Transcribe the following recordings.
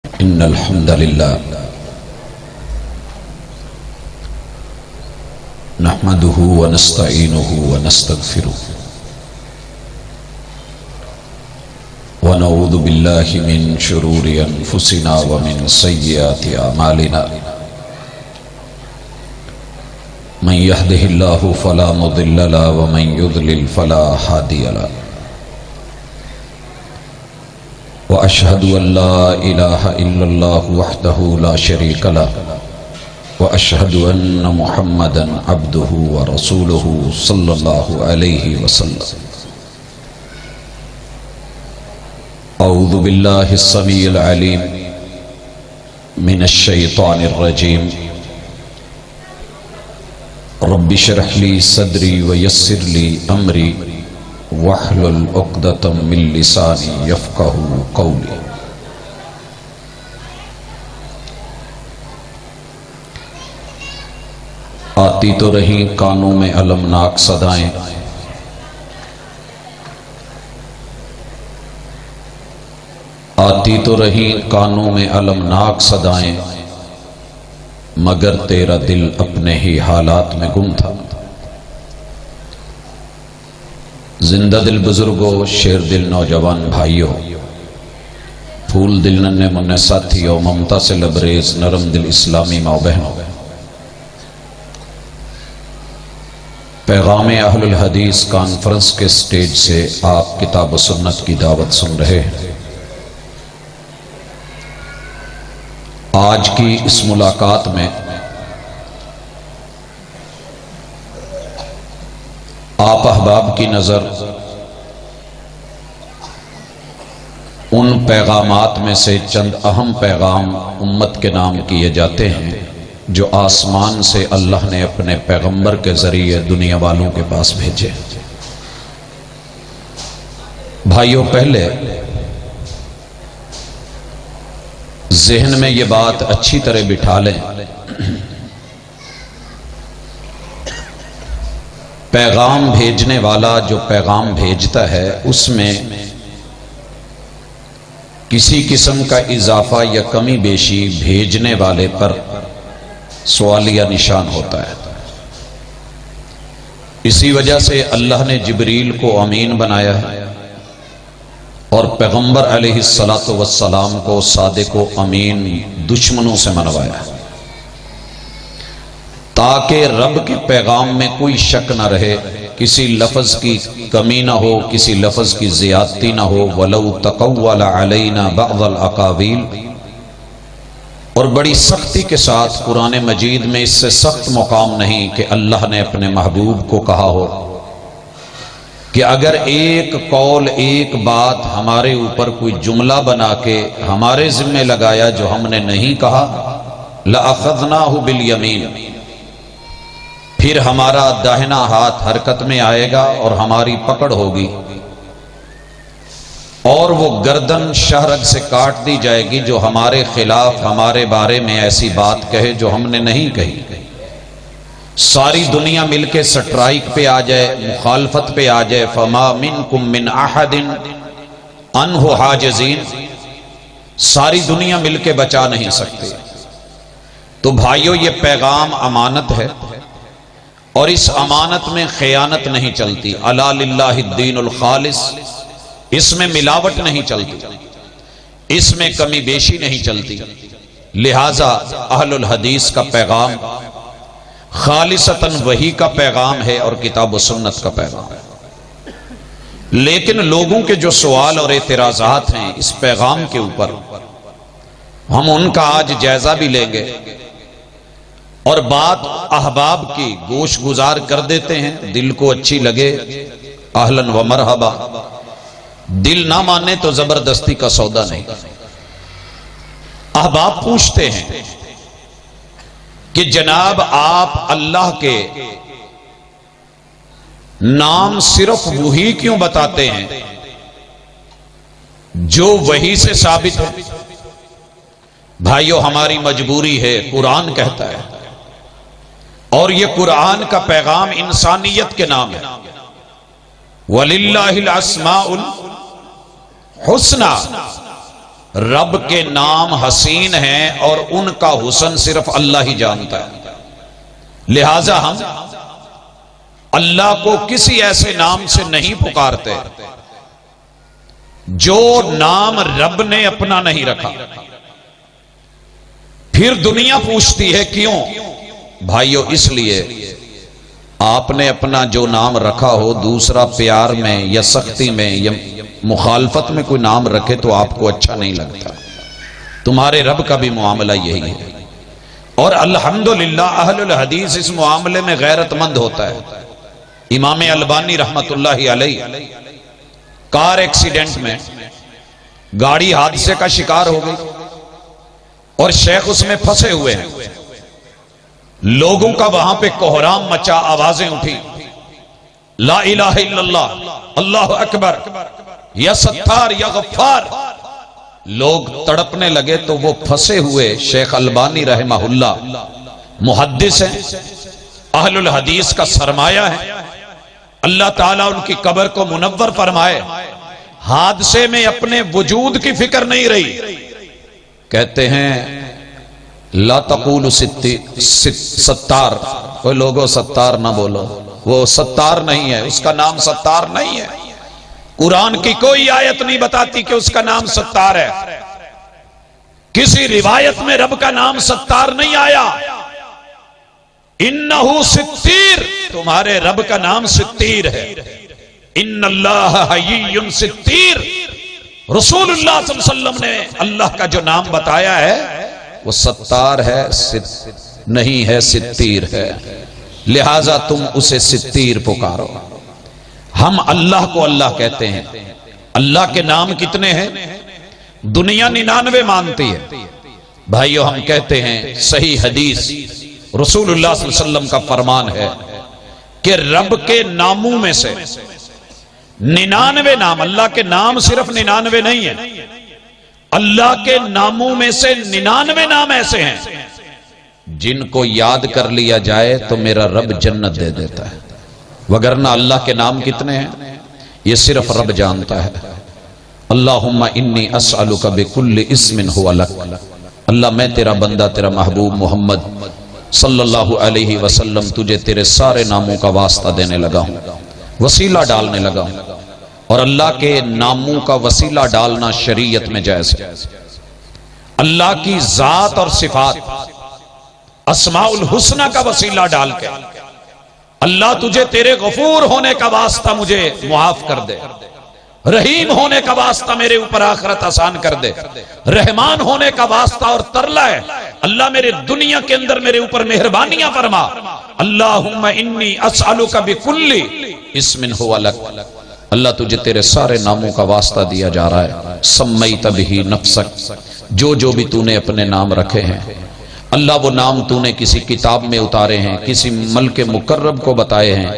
إن الحمد لله نحمده ونستعينه ونستغفره ونعوذ بالله من شرور أنفسنا ومن سيئات أعمالنا من يهده الله فلا مضل له ومن يضلل فلا هادي له وأشهد أن لا إله إلا الله وحده لا شريك له وأشهد أن محمدا عبده ورسوله صلى الله عليه وسلم أعوذ بالله السميع العليم من الشيطان الرجيم رب اشرح لي صدري ويسر لي أمري واحلل عقدة من لساني يفقهوا قولي آتی تو رہیں کانوں میں المناک صدائیں آتی تو رہیں کانوں میں المناک صدائیں مگر تیرا دل اپنے ہی حالات میں گم تھا زندہ دل بزرگوں شیر دل نوجوان بھائیوں پھول دل ننھے منھے ساتھیوں ممتا سے لبریز نرم دل اسلامی ماں بہنوں پیغام اہل الحدیث کانفرنس کے سٹیج سے آپ کتاب و سنت کی دعوت سن رہے ہیں آج کی اس ملاقات میں آپ احباب کی نظر ان پیغامات میں سے چند اہم پیغام امت کے نام کیے جاتے ہیں جو آسمان سے اللہ نے اپنے پیغمبر کے ذریعے دنیا والوں کے پاس بھیجے بھائیوں پہلے ذہن میں یہ بات اچھی طرح بٹھا لیں پیغام بھیجنے والا جو پیغام بھیجتا ہے اس میں کسی قسم کا اضافہ یا کمی بیشی بھیجنے والے پر سوالیہ نشان ہوتا ہے اسی وجہ سے اللہ نے جبریل کو امین بنایا ہے اور پیغمبر علیہ السلام کو صادق و امین دشمنوں سے منوایا ہے تاکہ رب کے پیغام میں کوئی شک نہ رہے کسی لفظ کی کمی نہ ہو کسی لفظ کی زیادتی نہ ہو وَلَوْ تَقَوَّلَ عَلَيْنَا بَعْضَ الْأَقَاوِيلِ اور بڑی سختی کے ساتھ قرآن مجید میں اس سے سخت مقام نہیں کہ اللہ نے اپنے محبوب کو کہا ہو کہ اگر ایک قول ایک بات ہمارے اوپر کوئی جملہ بنا کے ہمارے ذمہ لگایا جو ہم نے نہیں کہا لَأَخَذْنَاهُ بِالْيَمِينِ پھر ہمارا داہنا ہاتھ حرکت میں آئے گا اور ہماری پکڑ ہوگی اور وہ گردن شہرگ سے کاٹ دی جائے گی جو ہمارے خلاف ہمارے بارے میں ایسی بات کہے جو ہم نے نہیں کہی ساری دنیا مل کے سٹرائک پہ آ جائے مخالفت پہ آ جائے فما منکم من احد عنہ حاجزین ساری دنیا مل کے بچا نہیں سکتے تو بھائیو یہ پیغام امانت ہے اور اس امانت میں خیانت نہیں چلتی الا للہ الدین الخالص اس میں ملاوٹ نہیں چلتی اس میں کمی بیشی نہیں چلتی لہذا اہل الحدیث کا پیغام خالصتاً وحی کا پیغام ہے اور کتاب و سنت کا پیغام ہے لیکن لوگوں کے جو سوال اور اعتراضات ہیں اس پیغام کے اوپر ہم ان کا آج جائزہ بھی لیں گے اور بات احباب کی گوش گزار کر دیتے ہیں دل کو اچھی لگے اہلاً و مرحبا دل نہ مانے تو زبردستی کا سودا نہیں احباب پوچھتے ہیں کہ جناب آپ اللہ کے نام صرف وہی کیوں بتاتے ہیں جو وہی سے ثابت ہے بھائیو ہماری مجبوری ہے قرآن کہتا ہے اور یہ قرآن کا پیغام انسانیت کے نام ہے وَلِلَّهِ الْأَسْمَاءُ الْحُسْنَى رب کے نام حسین ہیں اور ان کا حسن صرف اللہ ہی جانتا ہے، لہذا ہم اللہ کو کسی ایسے نام سے نہیں پکارتے جو نام رب نے اپنا نہیں رکھا۔ پھر دنیا پوچھتی ہے کیوں؟ بھائیو اس لیے آپ نے اپنا جو نام رکھا ہو، دوسرا پیار میں یا سختی میں یا مخالفت میں کوئی نام رکھے تو آپ کو اچھا نہیں لگتا۔ تمہارے رب کا بھی معاملہ یہی ہے، اور الحمدللہ اہل الحدیث اس معاملے میں غیرت مند ہوتا ہے۔ امام البانی رحمت اللہ علیہ کار ایکسیڈنٹ میں گاڑی حادثے کا شکار ہو گئی اور شیخ اس میں پھنسے ہوئے ہیں، لوگوں کا وہاں پہ کوہرام مچا، آوازیں اٹھی، لا الہ الا اللہ، اللہ اکبر، یا ستار یا غفار، لوگ تڑپنے لگے تو وہ پھنسے ہوئے شیخ البانی رحمہ اللہ محدث ہیں، اہل الحدیث کا سرمایہ ہے، اللہ تعالیٰ ان کی قبر کو منور فرمائے، حادثے میں اپنے وجود کی فکر نہیں رہی، کہتے ہیں لا تقول ستار، کوئی لوگوں ستار نہ بولو، وہ ستار نہیں ہے، اس کا نام ستار نہیں ہے، قرآن کی کوئی آیت نہیں بتاتی کہ اس کا نام ستار ہے، کسی روایت میں رب کا نام ستار نہیں آیا، انہو ستیر، تمہارے رب کا نام ستیر ہے، ان اللہ حیی ستیر، رسول اللہ صلی اللہ علیہ وسلم نے اللہ کا جو نام بتایا ہے وہ ستار ہے، نہیں ہے ستیر ہے، لہذا تم اسے ستیر پکارو۔ ہم اللہ کو اللہ کہتے ہیں، اللہ کے نام کتنے ہیں؟ دنیا 99 مانتی ہے، بھائیو ہم کہتے ہیں صحیح حدیث رسول اللہ صلی اللہ علیہ وسلم کا فرمان ہے کہ رب کے ناموں میں سے 99 نام، اللہ کے نام صرف 99 نہیں ہے، اللہ کے ناموں میں سے 99 نام ایسے ہیں جن کو یاد کر لیا جائے تو میرا رب جنت دے دیتا ہے، وگرنہ اللہ کے نام کتنے ہیں یہ صرف رب جانتا ہے۔ اللہم انی اسألک بکل اسم ہوا لک، اللہ میں تیرا بندہ تیرا محبوب محمد صلی اللہ علیہ وسلم تجھے تیرے سارے ناموں کا واسطہ دینے لگا ہوں، وسیلہ ڈالنے لگا ہوں، اور اللہ کے ناموں کا وسیلہ ڈالنا شریعت میں جائز ہے۔ اللہ کی ذات اور صفات اسماء الحسنہ کا وسیلہ ڈال کے اللہ تجھے تیرے غفور ہونے کا واسطہ مجھے معاف کر دے، رحیم ہونے کا واسطہ میرے اوپر آخرت آسان کر دے، رحمان ہونے کا واسطہ اور ترلا ہے اللہ میرے دنیا کے اندر میرے اوپر مہربانیاں فرما۔ اللہم انی اسألک بکل اسم ہوا لک، اللہ تجھے تیرے سارے ناموں کا واسطہ دیا جا رہا ہے، سمیت بہ نفسک، جو بھی تو نے اپنے نام رکھے ہیں اللہ، وہ نام تو نے کسی کتاب میں اتارے ہیں، کسی ملک مقرب کو بتائے ہیں،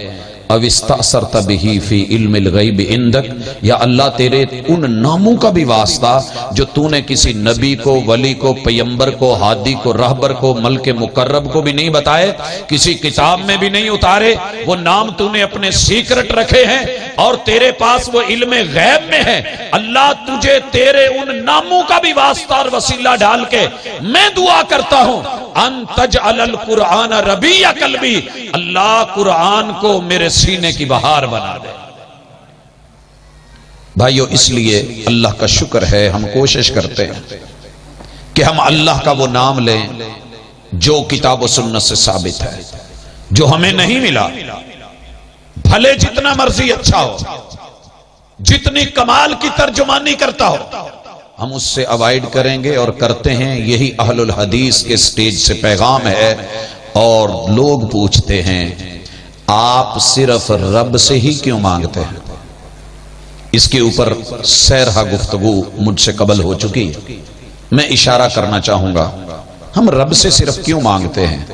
او استأثرت بہ فی علم الغیب عندک، یا اللہ تیرے ان ناموں کا بھی واسطہ جو تو نے کسی نبی کو، ولی کو، پیمبر کو، ہادی کو، رہبر کو، ملک مقرب کو بھی نہیں بتائے، کسی کتاب میں بھی نہیں اتارے، وہ نام تو نے اپنے سیکرٹ رکھے ہیں اور تیرے پاس وہ علم غیب میں ہے، اللہ تجھے تیرے ان ناموں کا بھی واسطہ اور وسیلہ ڈال کے میں دعا کرتا ہوں ان تجعل القرآن ربیع قلبی، اللہ قرآن کو میرے سینے کی بہار بنا دے۔ بھائیو اس لیے اللہ کا شکر ہے، ہم کوشش کرتے ہیں کہ ہم اللہ کا وہ نام لیں جو کتاب و سنت سے ثابت ہے، جو ہمیں نہیں ملا بھلے جتنا مرضی اچھا ہو، جتنی کمال کی ترجمانی کرتا ہو، ہم اس سے اوائڈ کریں گے اور کرتے ہیں۔ یہی اہل الحدیث کے سٹیج سے پیغام ہے، اور لوگ پوچھتے ہیں آپ صرف رب سے ہی کیوں مانگتے ہیں؟ اس کے اوپر سیرہ گفتگو مجھ سے قبل ہو چکی ہے، میں اشارہ کرنا چاہوں گا ہم رب سے صرف کیوں مانگتے ہیں؟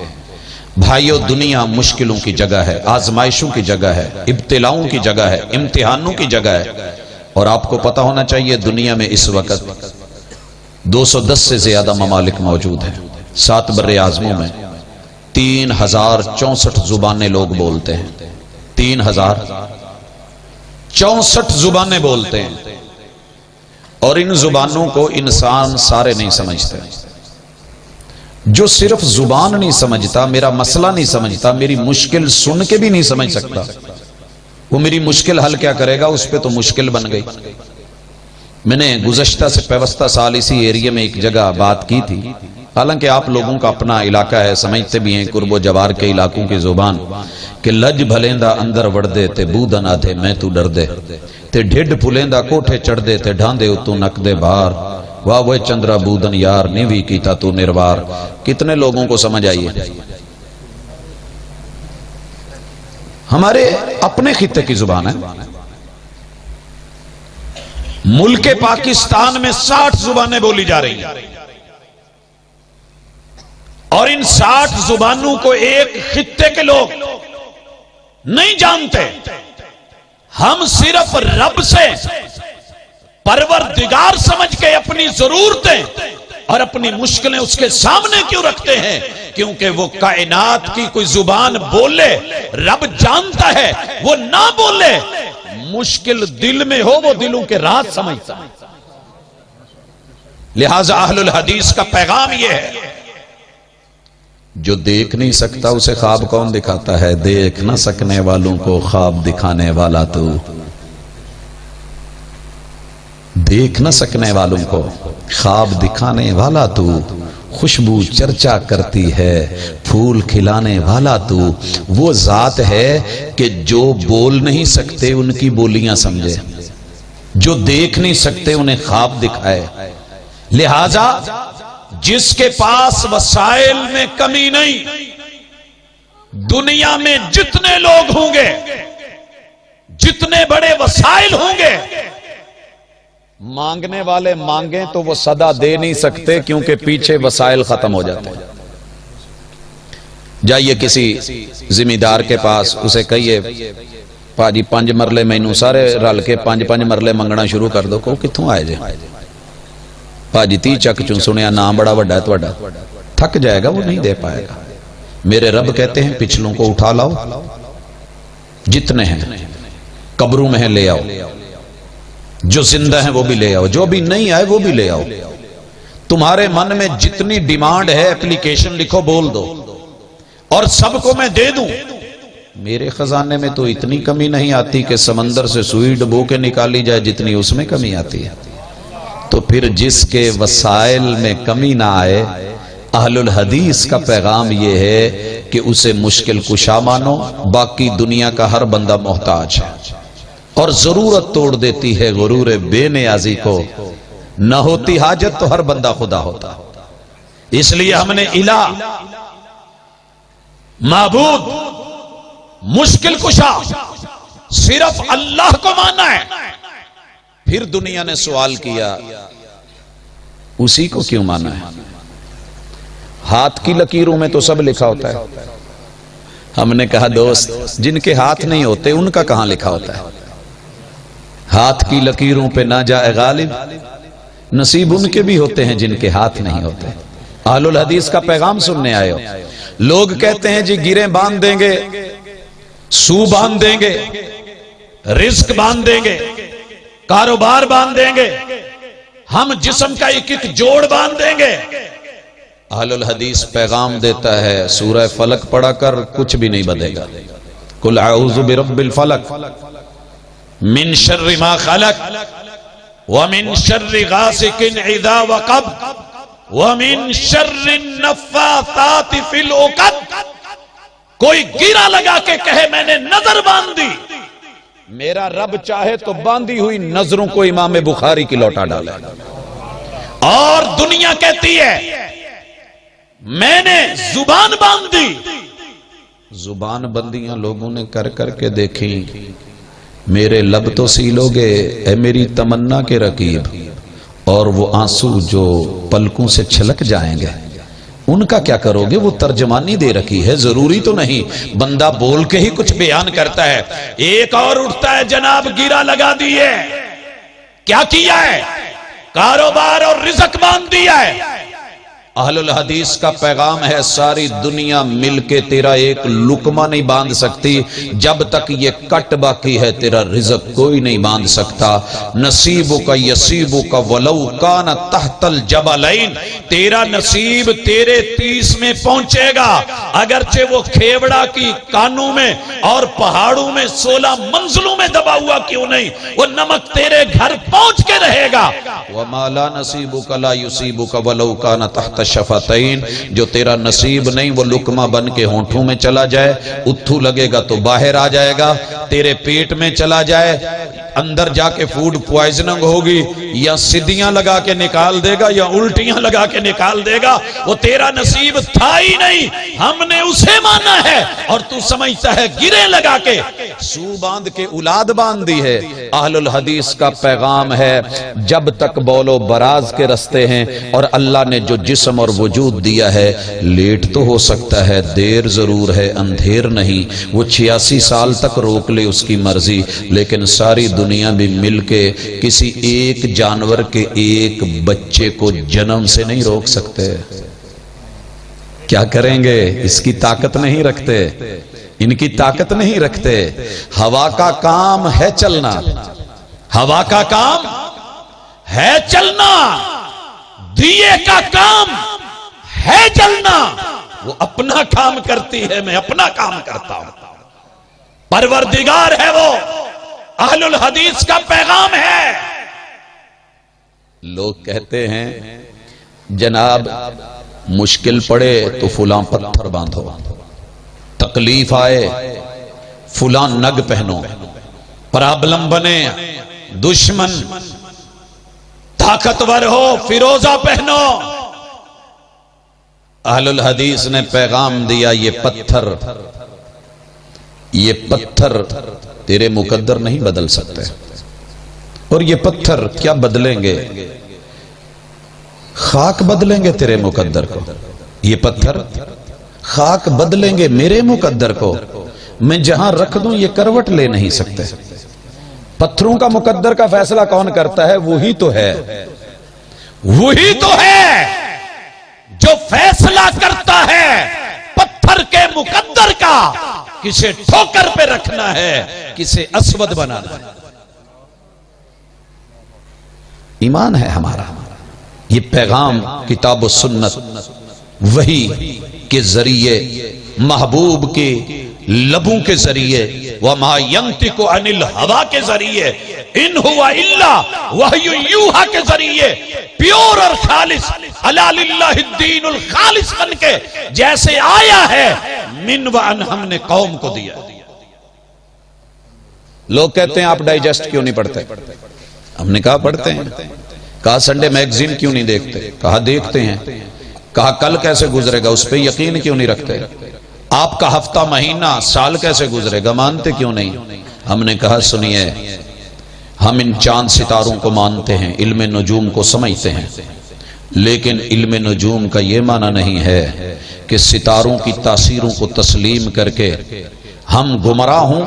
بھائیو دنیا مشکلوں کی جگہ ہے، آزمائشوں کی جگہ ہے، ابتلاؤں کی جگہ ہے، امتحانوں کی جگہ ہے، اور آپ کو پتا ہونا چاہیے دنیا میں اس وقت 210 سے زیادہ ممالک موجود ہیں، 7 بر اعظموں میں 3064 زبانیں لوگ بولتے ہیں، 3064 زبانیں بولتے ہیں، اور ان زبانوں کو انسان سارے نہیں سمجھتے. جو صرف زبان نہیں سمجھتا، میرا مسئلہ نہیں سمجھتا، میری مشکل سن کے بھی نہیں سمجھ سکتا، وہ میری مشکل حل کیا کرے گا؟ اس پہ تو مشکل بن گئی. میں نے گزشتہ سے پیوستہ سال اسی ایریے میں ایک جگہ بات کی تھی، حالانکہ آپ لوگوں کا اپنا علاقہ ہے، سمجھتے بھی ہیں قرب و جوار کے علاقوں کی زبان کہ لج بھلیندہ اندر وڑ دے تے بودہ نہ دے میں تو ڈر دے تے ڈھڈ پھلیندہ کوٹھے چڑھ دے تے ڈھاندے اتو نک دے بار واہ وہ چندرا بودن یار نیوی کیتا تو نروار. کتنے لوگوں کو سمجھ آئی ہے؟ ہمارے اپنے خطے کی زبان ہے. ملک پاکستان میں 60 زبانیں بولی جا رہی ہیں، اور ان 60 زبانوں کو ایک خطے کے لوگ نہیں جانتے. ہم صرف رب سے پروردگار سمجھ کے اپنی ضرورتیں اور اپنی مشکلیں اس کے سامنے کیوں رکھتے ہیں؟ کیونکہ وہ کائنات کی کوئی زبان بولے رب جانتا ہے، وہ نہ بولے مشکل دل میں ہو وہ دلوں کے راز سمجھتا ہے. لہذا اہل الحدیث کا پیغام یہ ہے، جو دیکھ نہیں سکتا اسے خواب کون دکھاتا ہے؟ دیکھ نہ سکنے والوں کو خواب دکھانے والا تو. دیکھ نہ سکنے والوں کو خواب دکھانے والا تو، خوشبو چرچا کرتی ہے پھول کھلانے والا تو. وہ ذات ہے کہ جو بول نہیں سکتے ان کی بولیاں سمجھے، جو دیکھ نہیں سکتے انہیں خواب دکھائے. لہذا جس کے پاس وسائل میں کمی نہیں، دنیا میں جتنے لوگ ہوں گے، جتنے بڑے وسائل ہوں گے، مانگنے والے مانگیں تو وہ صدا دے نہیں سکتے، کیونکہ پیچھے وسائل ختم ہو جاتے ہیں. جائیے کسی ذمہ دار کے پاس، اسے کہیے پاجی 5 مرلے مینوں سارے رل کے 5 مرلے منگنا شروع کر دو. کو کتھوں آئے جے؟ پاجی 30 چک چوں سنیا نام بڑا وڈا ہے تہاڈا. تھک جائے گا، وہ نہیں دے پائے گا. میرے رب کہتے ہیں پچھلوں کو اٹھا لاؤ، جتنے ہیں قبروں میں ہیں لے آؤ، جو زندہ ہیں وہ بھی لے آؤ، جو بھی نہیں آئے وہ بھی لے آؤ. تمہارے من میں جتنی ڈیمانڈ ہے اپلیکیشن لکھو، بول دو، اور سب کو میں دے دوں. میرے خزانے میں تو اتنی کمی نہیں آتی کہ سمندر سے سوئی ڈبو کے نکالی جائے جتنی اس میں کمی آتی ہے. تو پھر جس کے وسائل میں کمی نہ آئے، اہل الحدیث کا پیغام یہ ہے کہ اسے مشکل کشا مانو. باقی دنیا کا ہر بندہ محتاج ہے، اور ضرورت توڑ دیتی ہے غرور بے نیازی کو. نہ ہوتی حاجت تو ہر بندہ خدا ہوتا. اس لیے ہم نے الہ، معبود، مشکل کشا صرف اللہ کو مانا ہے. پھر دنیا نے سوال کیا اسی کو کیوں مانا ہے؟ ہاتھ کی لکیروں میں تو سب لکھا ہوتا ہے. ہم نے کہا دوست، جن کے ہاتھ نہیں ہوتے ان کا کہاں لکھا ہوتا ہے؟ ہاتھ کی لکیروں پہ نہ جائے غالب، نصیب ان کے بھی ہوتے ہیں جن کے ہاتھ نہیں ہوتے. اہل الحدیث کا پیغام سننے آئے ہو. لوگ کہتے ہیں جی گریں باندھ دیں گے، سو باندھ دیں گے، رزق باندھ دیں گے، کاروبار باندھ دیں گے، ہم جسم کا ایک ایک جوڑ باندھ دیں گے. اہل الحدیث پیغام دیتا ہے سورہ فلق پڑھا کر کچھ بھی نہیں بدے گا. قل اعوذ برب الفلق من شر ما خلق ومن شر غاسق اذا وقب ومن شر النفاثات فی العقد. کوئی گیرا لگا کے کہے میں نے نظر باندھ دی، میرا رب چاہے تو باندھی ہوئی نظروں کو امام بخاری کی لوٹا ڈالے. اور دنیا کہتی ہے میں نے زبان باندھ دی. زبان بندیاں لوگوں نے کر کر کے دیکھی. میرے لب تو سیلو گے اے میری تمنا کے رقیب، اور وہ آنسو جو پلکوں سے چھلک جائیں گے ان کا کیا کرو گے؟ وہ ترجمانی دے رکھی ہے. ضروری تو نہیں بندہ بول کے ہی کچھ بیان کرتا ہے. ایک اور اٹھتا ہے جناب گیرا لگا دیے، کیا کیا ہے؟ کاروبار اور رزق باندھ دیا ہے. اہل الحدیث کا پیغام ہے ساری دنیا مل کے تیرا ایک لقمہ نہیں باندھ سکتی، جب تک یہ کٹ باقی ہے تیرا رزق کوئی نہیں باندھ سکتا۔ نصیبک یصیبک ولو کان تحت الجبلین، تیرا نصیب تیرے تیس میں پہنچے گا اگرچہ وہ کھیوڑا کی کانوں میں اور پہاڑوں میں 16 منزلوں میں دبا ہوا کیوں نہیں، وہ نمک تیرے گھر پہنچ کے رہے گا۔ وما لا نصیبک لا یصیبک ولو کان تحت شفتین، جو تیرا نصیب نہیں وہ لقمہ بن کے ہونٹوں میں چلا جائے، اتھو لگے گا تو باہر آ جائے گا، تیرے پیٹ میں چلا جائے اندر جا کے فوڈ پوائزننگ ہوگی، یا سدیاں لگا کے نکال دے گا یا الٹیاں لگا کے نکال دے گا، وہ تیرا نصیب تھا ہی نہیں، ہم نے اسے مانا ہے اور تو سمجھتا ہے گرے لگا کے سو باندھ کے اولاد باندھ دی ہے۔ اہل الحدیث کا پیغام ہے جب تک بول و براز کے رستے ہیں اور اللہ نے جو جسم اور وجود دیا ہے، لیٹ تو ہو سکتا ہے، دیر ضرور ہے، اندھیر نہیں، وہ 86 سال تک روک لے اس کی مرضی، لیکن ساری دنیا بھی مل کے کسی ایک جانور کے ایک بچے کو جنم سے نہیں روک سکتے۔ کیا کریں گے؟ اس کی طاقت نہیں رکھتے، ان کی طاقت نہیں رکھتے۔ ہوا کا کام ہے چلنا، ہوا کا کام ہے چلنا، دیے کا کام ہے جلنا، وہ اپنا کام کرتی ہے، میں اپنا کام کرتا ہوں، پروردگار ہے وہ، اہل الحدیث کا پیغام ہے۔ لوگ کہتے ہیں جناب مشکل پڑے تو فلاں پتھر باندھو، تکلیف آئے فلاں نگ پہنو، پرابلم بنے دشمن طاقتور ہو فیروزہ پہنو۔ اہل الحدیث نے پیغام دیا یہ پتھر تیرے مقدر نہیں بدل سکتے، اور یہ پتھر کیا بدلیں گے؟ خاک بدلیں گے تیرے مقدر کو، یہ پتھر خاک بدلیں گے میرے مقدر کو، میں جہاں رکھ دوں یہ کروٹ لے نہیں سکتے۔ پتھروں کا مقدر کا فیصلہ کون کرتا ہے؟ وہی تو ہے، وہی تو ہے جو فیصلہ کرتا ہے پتھر کے مقدر کا، کسے ٹھوکر پہ رکھنا ہے کسے اسود بنانا ہے۔ ایمان ہے ہمارا، یہ پیغام کتاب و سنت وحی کے ذریعے، محبوب کے لبوں کے ذریعے، وَمَا يَنْتِقُ عَنِ الْهَوَىٰ کے ذریعے، اِنْ هُوَ إِلَّا وَحْيٌ يُوحَىٰ کے ذریعے پیور اور خالص اَلَا لِلَّهِ الدِّينُ الْخَالِص بن کے جیسے آیا ہے من وَأَنْ ہم نے قوم کو دیا۔ لوگ کہتے ہیں آپ ڈائجسٹ کیوں نہیں پڑھتے؟ ہم نے کہا پڑھتے ہیں۔ کہا سنڈے میگزین کیوں نہیں دیکھتے؟ کہا دیکھتے ہیں۔ کہا کل کیسے گزرے گا اس پہ یقین کیوں نہیں رکھتے؟ آپ کا ہفتہ مہینہ سال کیسے گزرے گا مانتے کیوں نہیں؟ ہم نے کہا سنیے، ہم ان چاند ستاروں کو مانتے ہیں، علم نجوم کو سمجھتے ہیں، لیکن علم نجوم کا یہ معنی نہیں ہے کہ ستاروں کی تاثیروں کو تسلیم کر کے ہم گمراہ ہوں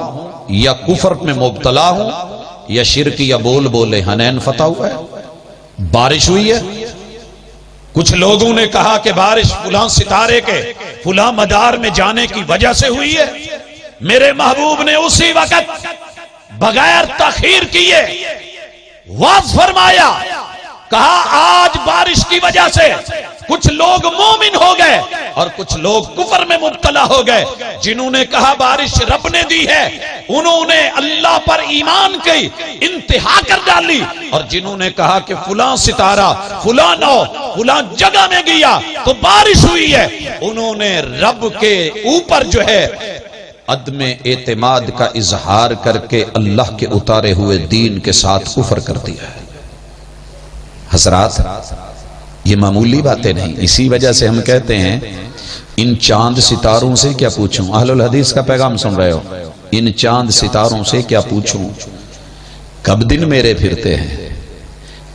یا کفر میں مبتلا ہوں یا شرک یا بول بولے۔ حنین فتح ہوا ہے، بارش ہوئی ہے، کچھ لوگوں نے کہا کہ بارش فلاں ستارے کے فلاں مدار میں جانے کی وجہ سے ہوئی ہے، میرے محبوب نے اسی وقت بغیر تاخیر کیے واضح فرمایا، کہا آج بارش کی وجہ سے کچھ لوگ مومن ہو گئے اور کچھ لوگ کفر میں مبتلا ہو گئے۔ جنہوں نے کہا بارش رب نے دی ہے انہوں نے اللہ پر ایمان کی انتہا کر ڈالی، اور جنہوں نے کہا کہ فلاں ستارہ فلاں نو فلاں جگہ میں گیا تو بارش ہوئی ہے، انہوں نے رب کے اوپر جو ہے عدم اعتماد کا اظہار کر کے اللہ کے اتارے ہوئے دین کے ساتھ کفر کر دیا ہے۔ حضرات یہ معمولی باتیں نہیں، اسی وجہ سے ہم کہتے ہیں ان چاند ستاروں سے کیا پوچھوں؟ اہل الحدیث کا پیغام سن رہے ہو، ان چاند ستاروں سے کیا پوچھوں؟ کب دن میرے پھرتے ہیں،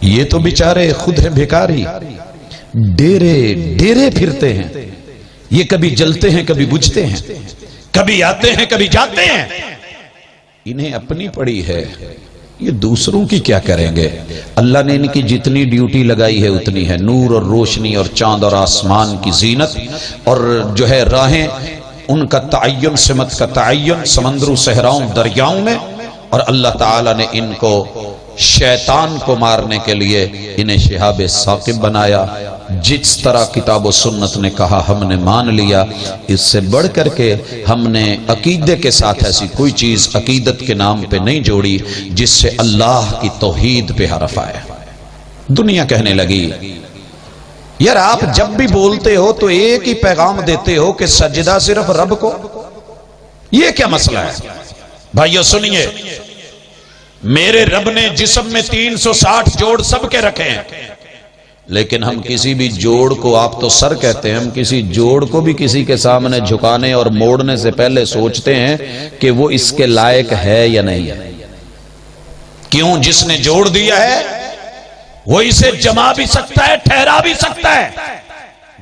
یہ تو بیچارے خود ہیں بھیکاری، ڈیرے ڈیرے پھرتے ہیں، یہ کبھی جلتے ہیں کبھی بجھتے ہیں، کبھی آتے ہیں کبھی جاتے ہیں، انہیں اپنی پڑی ہے، یہ دوسروں کی کیا کریں گے؟ اللہ نے ان کی جتنی ڈیوٹی لگائی ہے اتنی ہے، نور اور روشنی اور چاند اور آسمان کی زینت اور جو ہے راہیں ان کا تعین، سمت کا تعین سمندروں صحراؤں دریاؤں میں، اور اللہ تعالیٰ نے ان کو شیطان کو مارنے کے لیے انہیں شہاب ثاقب بنایا۔ جس طرح کتاب و سنت نے کہا ہم نے مان لیا، اس سے بڑھ کر کے ہم نے عقیدے کے ساتھ ایسی کوئی چیز عقیدت کے نام پہ نہیں جوڑی جس سے اللہ کی توحید پہ حرف آئے۔ دنیا کہنے لگی یار آپ جب بھی بولتے ہو تو ایک ہی پیغام دیتے ہو کہ سجدہ صرف رب کو، یہ کیا مسئلہ ہے؟ بھائیو سنیے، میرے رب نے جسم میں 360 جوڑ سب کے رکھے ہیں، لیکن ہم کسی بھی جوڑ کو، آپ تو سر کہتے ہیں، ہم کسی جوڑ کو بھی کسی کے سامنے جھکانے اور موڑنے سے پہلے سوچتے ہیں کہ وہ اس کے لائق ہے یا نہیں ہے۔ کیوں؟ جس نے جوڑ دیا ہے وہ اسے جما بھی سکتا ہے، ٹھہرا بھی سکتا ہے،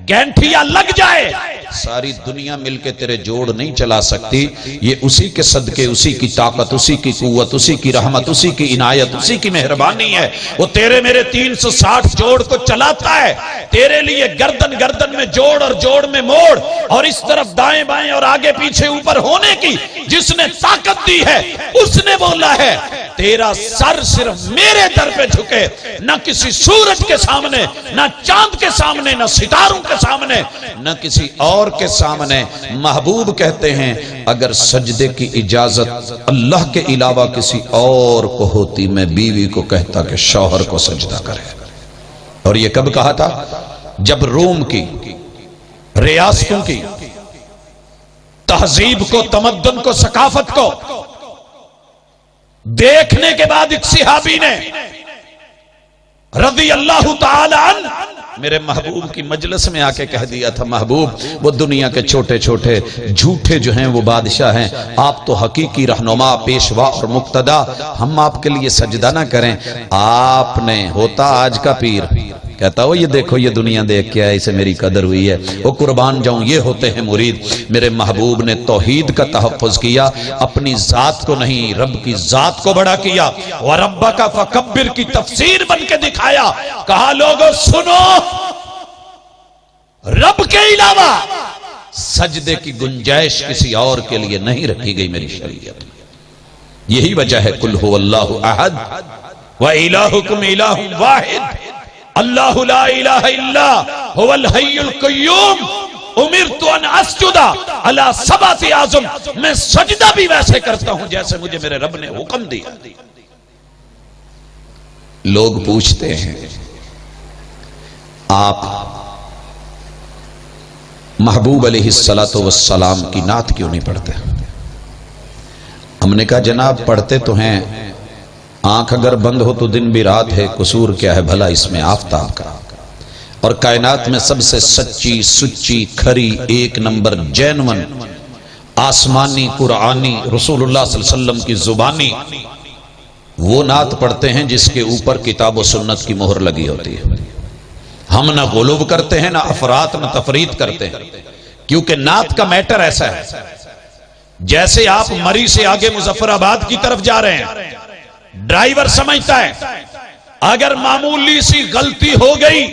گینٹھیا لگ جائے ساری دنیا مل کے تیرے جوڑ نہیں چلا سکتی۔ یہ اسی کے صدقے، اسی کی طاقت، اسی کی قوت، اسی کی رحمت، اسی کی عنایت، اسی کی مہربانی ہے۔ وہ تیرے میرے 360 جوڑ کو چلاتا ہے، تیرے لیے گردن گردن میں جوڑ اور جوڑ میں موڑ اور اس طرف دائیں بائیں اور آگے پیچھے اوپر ہونے کی جس نے طاقت دی ہے اس نے بولا ہے تیرا سر صرف میرے در پہ جھکے، نہ کسی سورج کے سامنے، نہ چاند کے سامنے، نہ ستاروں کے سامنے، نہ کسی اور کے سامنے۔ محبوب کہتے ہیں اگر سجدے کی اجازت اللہ کے علاوہ کسی اور کو ہوتی میں بیوی کو کہتا کہ شوہر کو سجدہ کرے۔ اور یہ کب کہا تھا؟ جب روم کی ریاستوں کی تہذیب کو، تمدن کو، ثقافت کو دیکھنے کے بعد ایک صحابی نے رضی اللہ تعالی عنہ میرے محبوب کی مجلس میں آ کے کہہ دیا تھا محبوب وہ دنیا کے چھوٹے چھوٹے جھوٹے جو ہیں وہ بادشاہ ہیں، آپ تو حقیقی رہنما، پیشوا اور مقتدا، ہم آپ کے لیے سجدہ نہ کریں۔ آپ نے ہوتا آج کا پیر، کہتا ہو یہ دیکھو یہ دنیا دیکھ کے اسے میری قدر ہوئی ہے، وہ قربان جاؤں یہ ہوتے ہیں مرید۔ میرے محبوب نے توحید کا تحفظ کیا، اپنی ذات کو نہیں رب کی ذات کو بڑا کیا۔ وَرَبَّكَ فَكَبِّرْ کی تفسیر بن کے دکھایا، کہا لوگوں سنو، رب کے علاوہ سجدے کی گنجائش کسی اور کے لیے نہیں رکھی گئی میری شریعت۔ یہی وجہ ہے قُلْ هُوَ اللَّهُ أَحَدٌ وَإِلَٰهُكُمْ إِلَٰهٌ وَاحِدٌ اللہ لا الہ الا هو الحی القیوم امرت ان اسجد علی سبعۃ اعظم، میں سجدہ بھی ویسے کرتا ہوں جیسے مجھے میرے رب نے حکم دیا۔ لوگ پوچھتے ہیں آپ محبوب علیہ السلام کی نعت کیوں نہیں پڑھتے؟ ہم نے کہا جناب پڑھتے تو ہیں، آنکھ اگر بند ہو تو دن بھی رات ہے، قصور کیا ہے بھلا اس میں آفتاب کا؟ اور کائنات میں سب سے سچی، سچی، کھری، ایک نمبر، جینون، آسمانی، قرآنی، رسول اللہ صلی اللہ علیہ وسلم کی زبانی وہ نعت پڑھتے ہیں جس کے اوپر کتاب و سنت کی مہر لگی ہوتی ہے۔ ہم نہ غلوب کرتے ہیں، نہ افراط، نہ تفریط کرتے ہیں، کیونکہ نعت کا میٹر ایسا ہے جیسے آپ مری سے آگے مظفر آباد کی طرف جا رہے ہیں، ڈرائیور سمجھتا ہے اگر معمولی سی غلطی ہو گئی،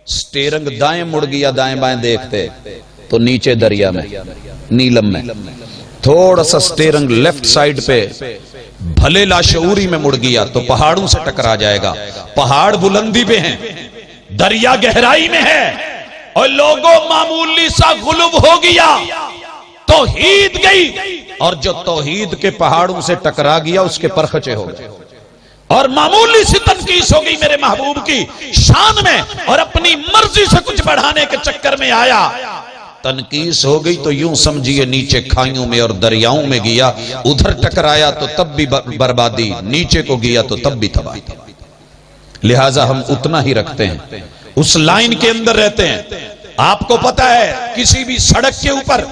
سٹیرنگ دائیں مڑ گیا، دائیں بائیں دیکھتے تو نیچے دریا میں، نیلم میں، تھوڑا سا سٹیرنگ لیفٹ سائیڈ پہ بھلے لاشعوری میں مڑ گیا تو پہاڑوں سے ٹکرا جائے گا۔ پہاڑ بلندی پہ ہیں، دریا گہرائی میں ہے، اور لوگوں معمولی سا غلب ہو گیا، توحید گئی، اور جو توحید کے پہاڑوں سے ٹکرا گیا اس کے پرخچے ہو گئے، اور معمولی سی تنقیص ہو گئی میرے محبوب کی شان میں، اور اپنی مرضی سے کچھ بڑھانے کے چکر میں آیا، تنقیص ہو گئی تو یوں سمجھیے نیچے کھائیوں میں اور دریاؤں میں گیا، ادھر ٹکرایا تو تب بھی بربادی، نیچے کو گیا تو تب بھی تباہی۔ لہٰذا ہم اتنا ہی رکھتے ہیں، اس لائن کے اندر رہتے ہیں۔ آپ کو پتا ہے کسی بھی سڑک کے اوپر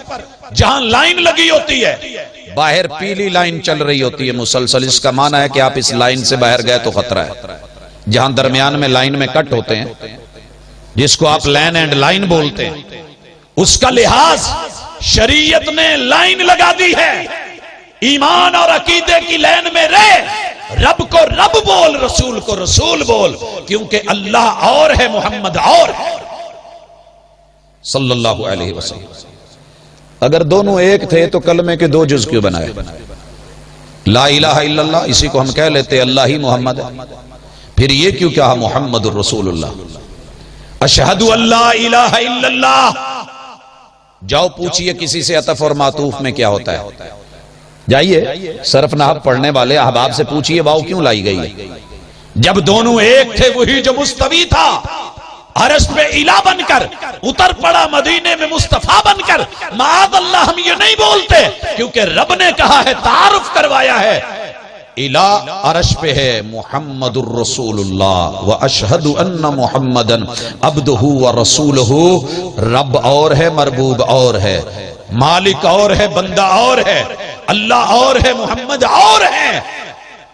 جہاں لائن لگی ہوتی ہے، باہر پیلی لائن چل رہی ہوتی ہے مسلسل، اس کا معنی ہے کہ آپ اس لائن سے باہر گئے تو خطرہ ہے۔ جہاں درمیان میں لائن میں کٹ ہوتے ہیں جس کو آپ لین اینڈ لائن بولتے ہیں، اس کا لحاظ شریعت نے لائن لگا دی ہے، ایمان اور عقیدے کی لین میں رہ، رب کو رب بول، رسول کو رسول بول، کیونکہ اللہ اور ہے، محمد اور ہے صلی اللہ علیہ وسلم۔ اگر دونوں ایک تھے تو کلمے کے دو جز کیوں بنائے؟ لا الہ الا اللہ اسی کو ہم کہہ لیتے اللہ ہی محمد ہے، پھر یہ کیوں کہا محمد الرسول اللہ؟ اشہد ان لا الہ الا اللہ۔ جاؤ پوچھئے کسی سے عطف اور معطوف میں کیا ہوتا ہے، جائیے صرف نحو پڑھنے والے احباب سے پوچھئے واو کیوں لائی گئی ہے؟ جب دونوں ایک تھے، وہی جو مستوی تھا عرش پہ الہ بن کر اتر پڑا مدینے میں مصطفیٰ بن کر، معاذ اللہ ہم یہ نہیں بولتے کیونکہ رب نے کہا ہے، تعارف کروایا ہے، الہ عرش پہ ہے محمد الرسول اللہ واشہد ان محمدا عبدہ ورسولہ۔ رب اور ہے، مربوب اور ہے، مالک اور ہے، بندہ اور ہے، اللہ اور ہے، محمد اور ہے۔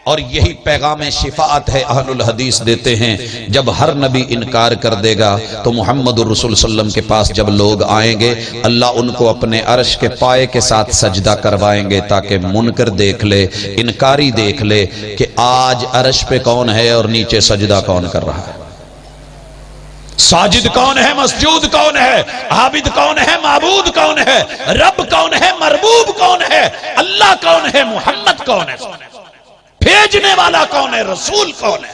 اور یہی پیغام شفاعت ہے اہل الحدیث دیتے ہیں، جب ہر نبی انکار کر دے گا تو محمد الرسول صلی اللہ علیہ وسلم کے پاس جب لوگ آئیں گے، اللہ ان کو اپنے عرش کے پائے کے ساتھ سجدہ کروائیں گے تاکہ منکر دیکھ لے، انکاری دیکھ لے کہ آج عرش پہ کون ہے اور نیچے سجدہ کون کر رہا ہے، ساجد کون ہے، مسجود کون ہے، عابد کون ہے، معبود کون ہے، رب کون ہے، مربوب کون ہے، اللہ کون ہے، محمد کون ہے، بھیجنے والا کون ہے، رسول کون ہے۔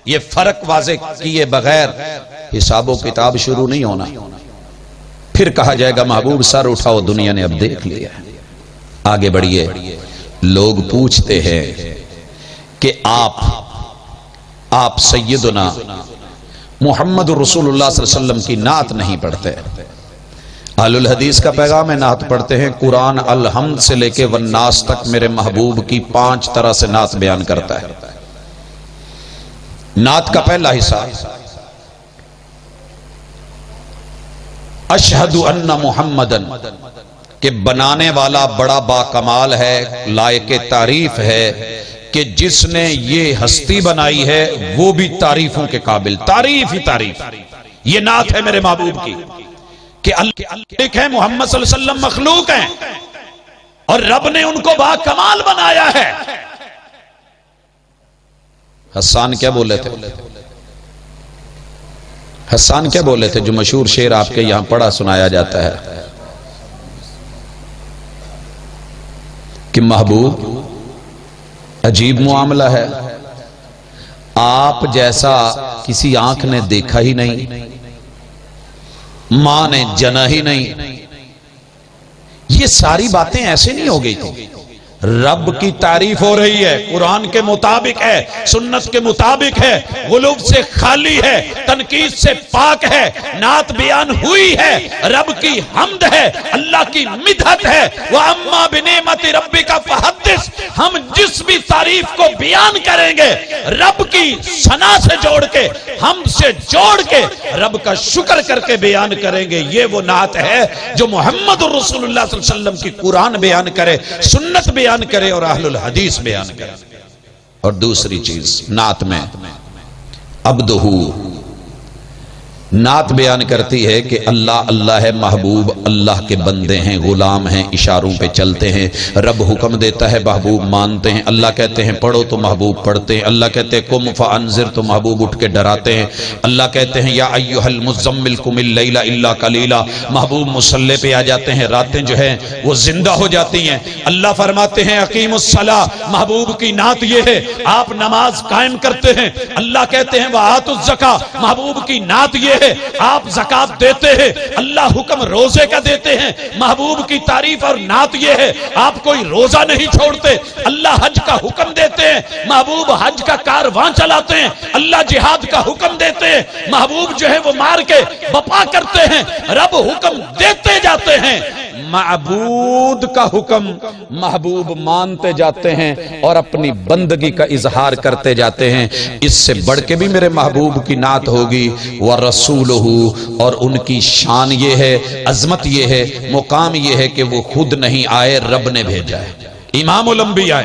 یہ فرق واضح کیے بغیر حساب و کتاب شروع نہیں ہونا۔ پھر کہا جائے گا محبوب سر اٹھاؤ، دنیا نے اب دیکھ لیا۔ آگے بڑھیے، لوگ پوچھتے ہیں کہ آپ سیدنا محمد رسول اللہ صلی اللہ علیہ وسلم کی نعت نہیں پڑھتے۔ اہل الحدیث کا پیغام ہے، نعت پڑھتے ہیں۔ قرآن الحمد سے لے کے والناس تک میرے محبوب کی 5 طرح سے نعت بیان کرتا ہے۔ نعت کا پہلا حصہ اشہد ان محمدن، کہ بنانے والا بڑا با کمال ہے، لائق تعریف ہے کہ جس نے یہ ہستی بنائی ہے وہ بھی تعریفوں کے قابل، تعریف ہی تعریف۔ یہ نعت ہے میرے محبوب کی کہ اللہ ہے، محمد صلی اللہ علیہ وسلم مخلوق ہیں اور رب نے ان کو با کمال بنایا ہے۔ حسان کیا بولے تھے؟ حسان کیا بولے تھے جو مشہور شعر آپ کے یہاں پڑھا سنایا جاتا ہے کہ محبوب عجیب معاملہ ہے، آپ جیسا کسی آنکھ نے دیکھا ہی نہیں، ماں نے جنا ہی نہیں۔ یہ ساری باتیں ایسے نہیں ہو گئی تھی، رب کی تعریف ہو رہی ہے، قرآن کے مطابق ہے، سنت کے مطابق ہے، غلوب سے خالی ہے، تنقید سے پاک ہے، نعت بیان ہوئی ہے، رب کی حمد ہے، اللہ کی مدحت ہے۔ وَأَمَّا بِنِعْمَةِ رَبِّكَ فَحَدِّثْ، ہم جس بھی تعریف کو بیان کریں گے رب کی ثنا سے جوڑ کے، حمد سے جوڑ کے، رب کا شکر کر کے بیان کریں گے۔ یہ وہ نعت ہے جو محمد رسول اللہ صلی اللہ علیہ وسلم کی قرآن بیان کرے، سنت بیان کرے اور اہل الحدیث بیان کرے۔ اور دوسری چیز نعت میں عبدہ، نعت بیان کرتی ہے کہ اللہ اللہ ہے، محبوب اللہ کے بندے ہیں، غلام ہیں، اشاروں پہ چلتے ہیں، رب حکم دیتا ہے محبوب مانتے ہیں، اللہ کہتے ہیں پڑھو تو محبوب پڑھتے ہیں، اللہ کہتے ہیں قم فانذر تو محبوب اٹھ کے ڈراتے ہیں، اللہ کہتے ہیں یا ایھا المزمل قم اللیل الا قلیلا، محبوب مصلی پہ آ جاتے ہیں، راتیں جو ہیں وہ زندہ ہو جاتی ہیں۔ اللہ فرماتے ہیں اقیم الصلاۃ، محبوب کی نعت یہ ہے آپ نماز قائم کرتے ہیں۔ اللہ کہتے ہیں وآتوا الزکاۃ، محبوب کی نعت یہ ہے آپ زکات دیتے ہیں۔ اللہ حکم روزے کا دیتے ہیں، محبوب کی تعریف اور نعت یہ ہے آپ کوئی روزہ نہیں چھوڑتے۔ اللہ حج کا حکم دیتے ہیں، محبوب حج کا کارواں چلاتے ہیں۔ اللہ جہاد کا حکم دیتے ہیں، محبوب جو ہے وہ مار کے بپا کرتے ہیں۔ رب حکم دیتے جاتے ہیں، معبود کا حکم محبوب مانتے جاتے ہیں اور اپنی بندگی کا اظہار کرتے جاتے ہیں۔ اس سے بڑھ کے بھی میرے محبوب کی نعت ہوگی وَرَسُولُهُ، اور ان کی شان یہ ہے، عظمت یہ ہے، مقام یہ ہے کہ وہ خود نہیں آئے، رب نے بھیجا ہے۔ امام الانبیاء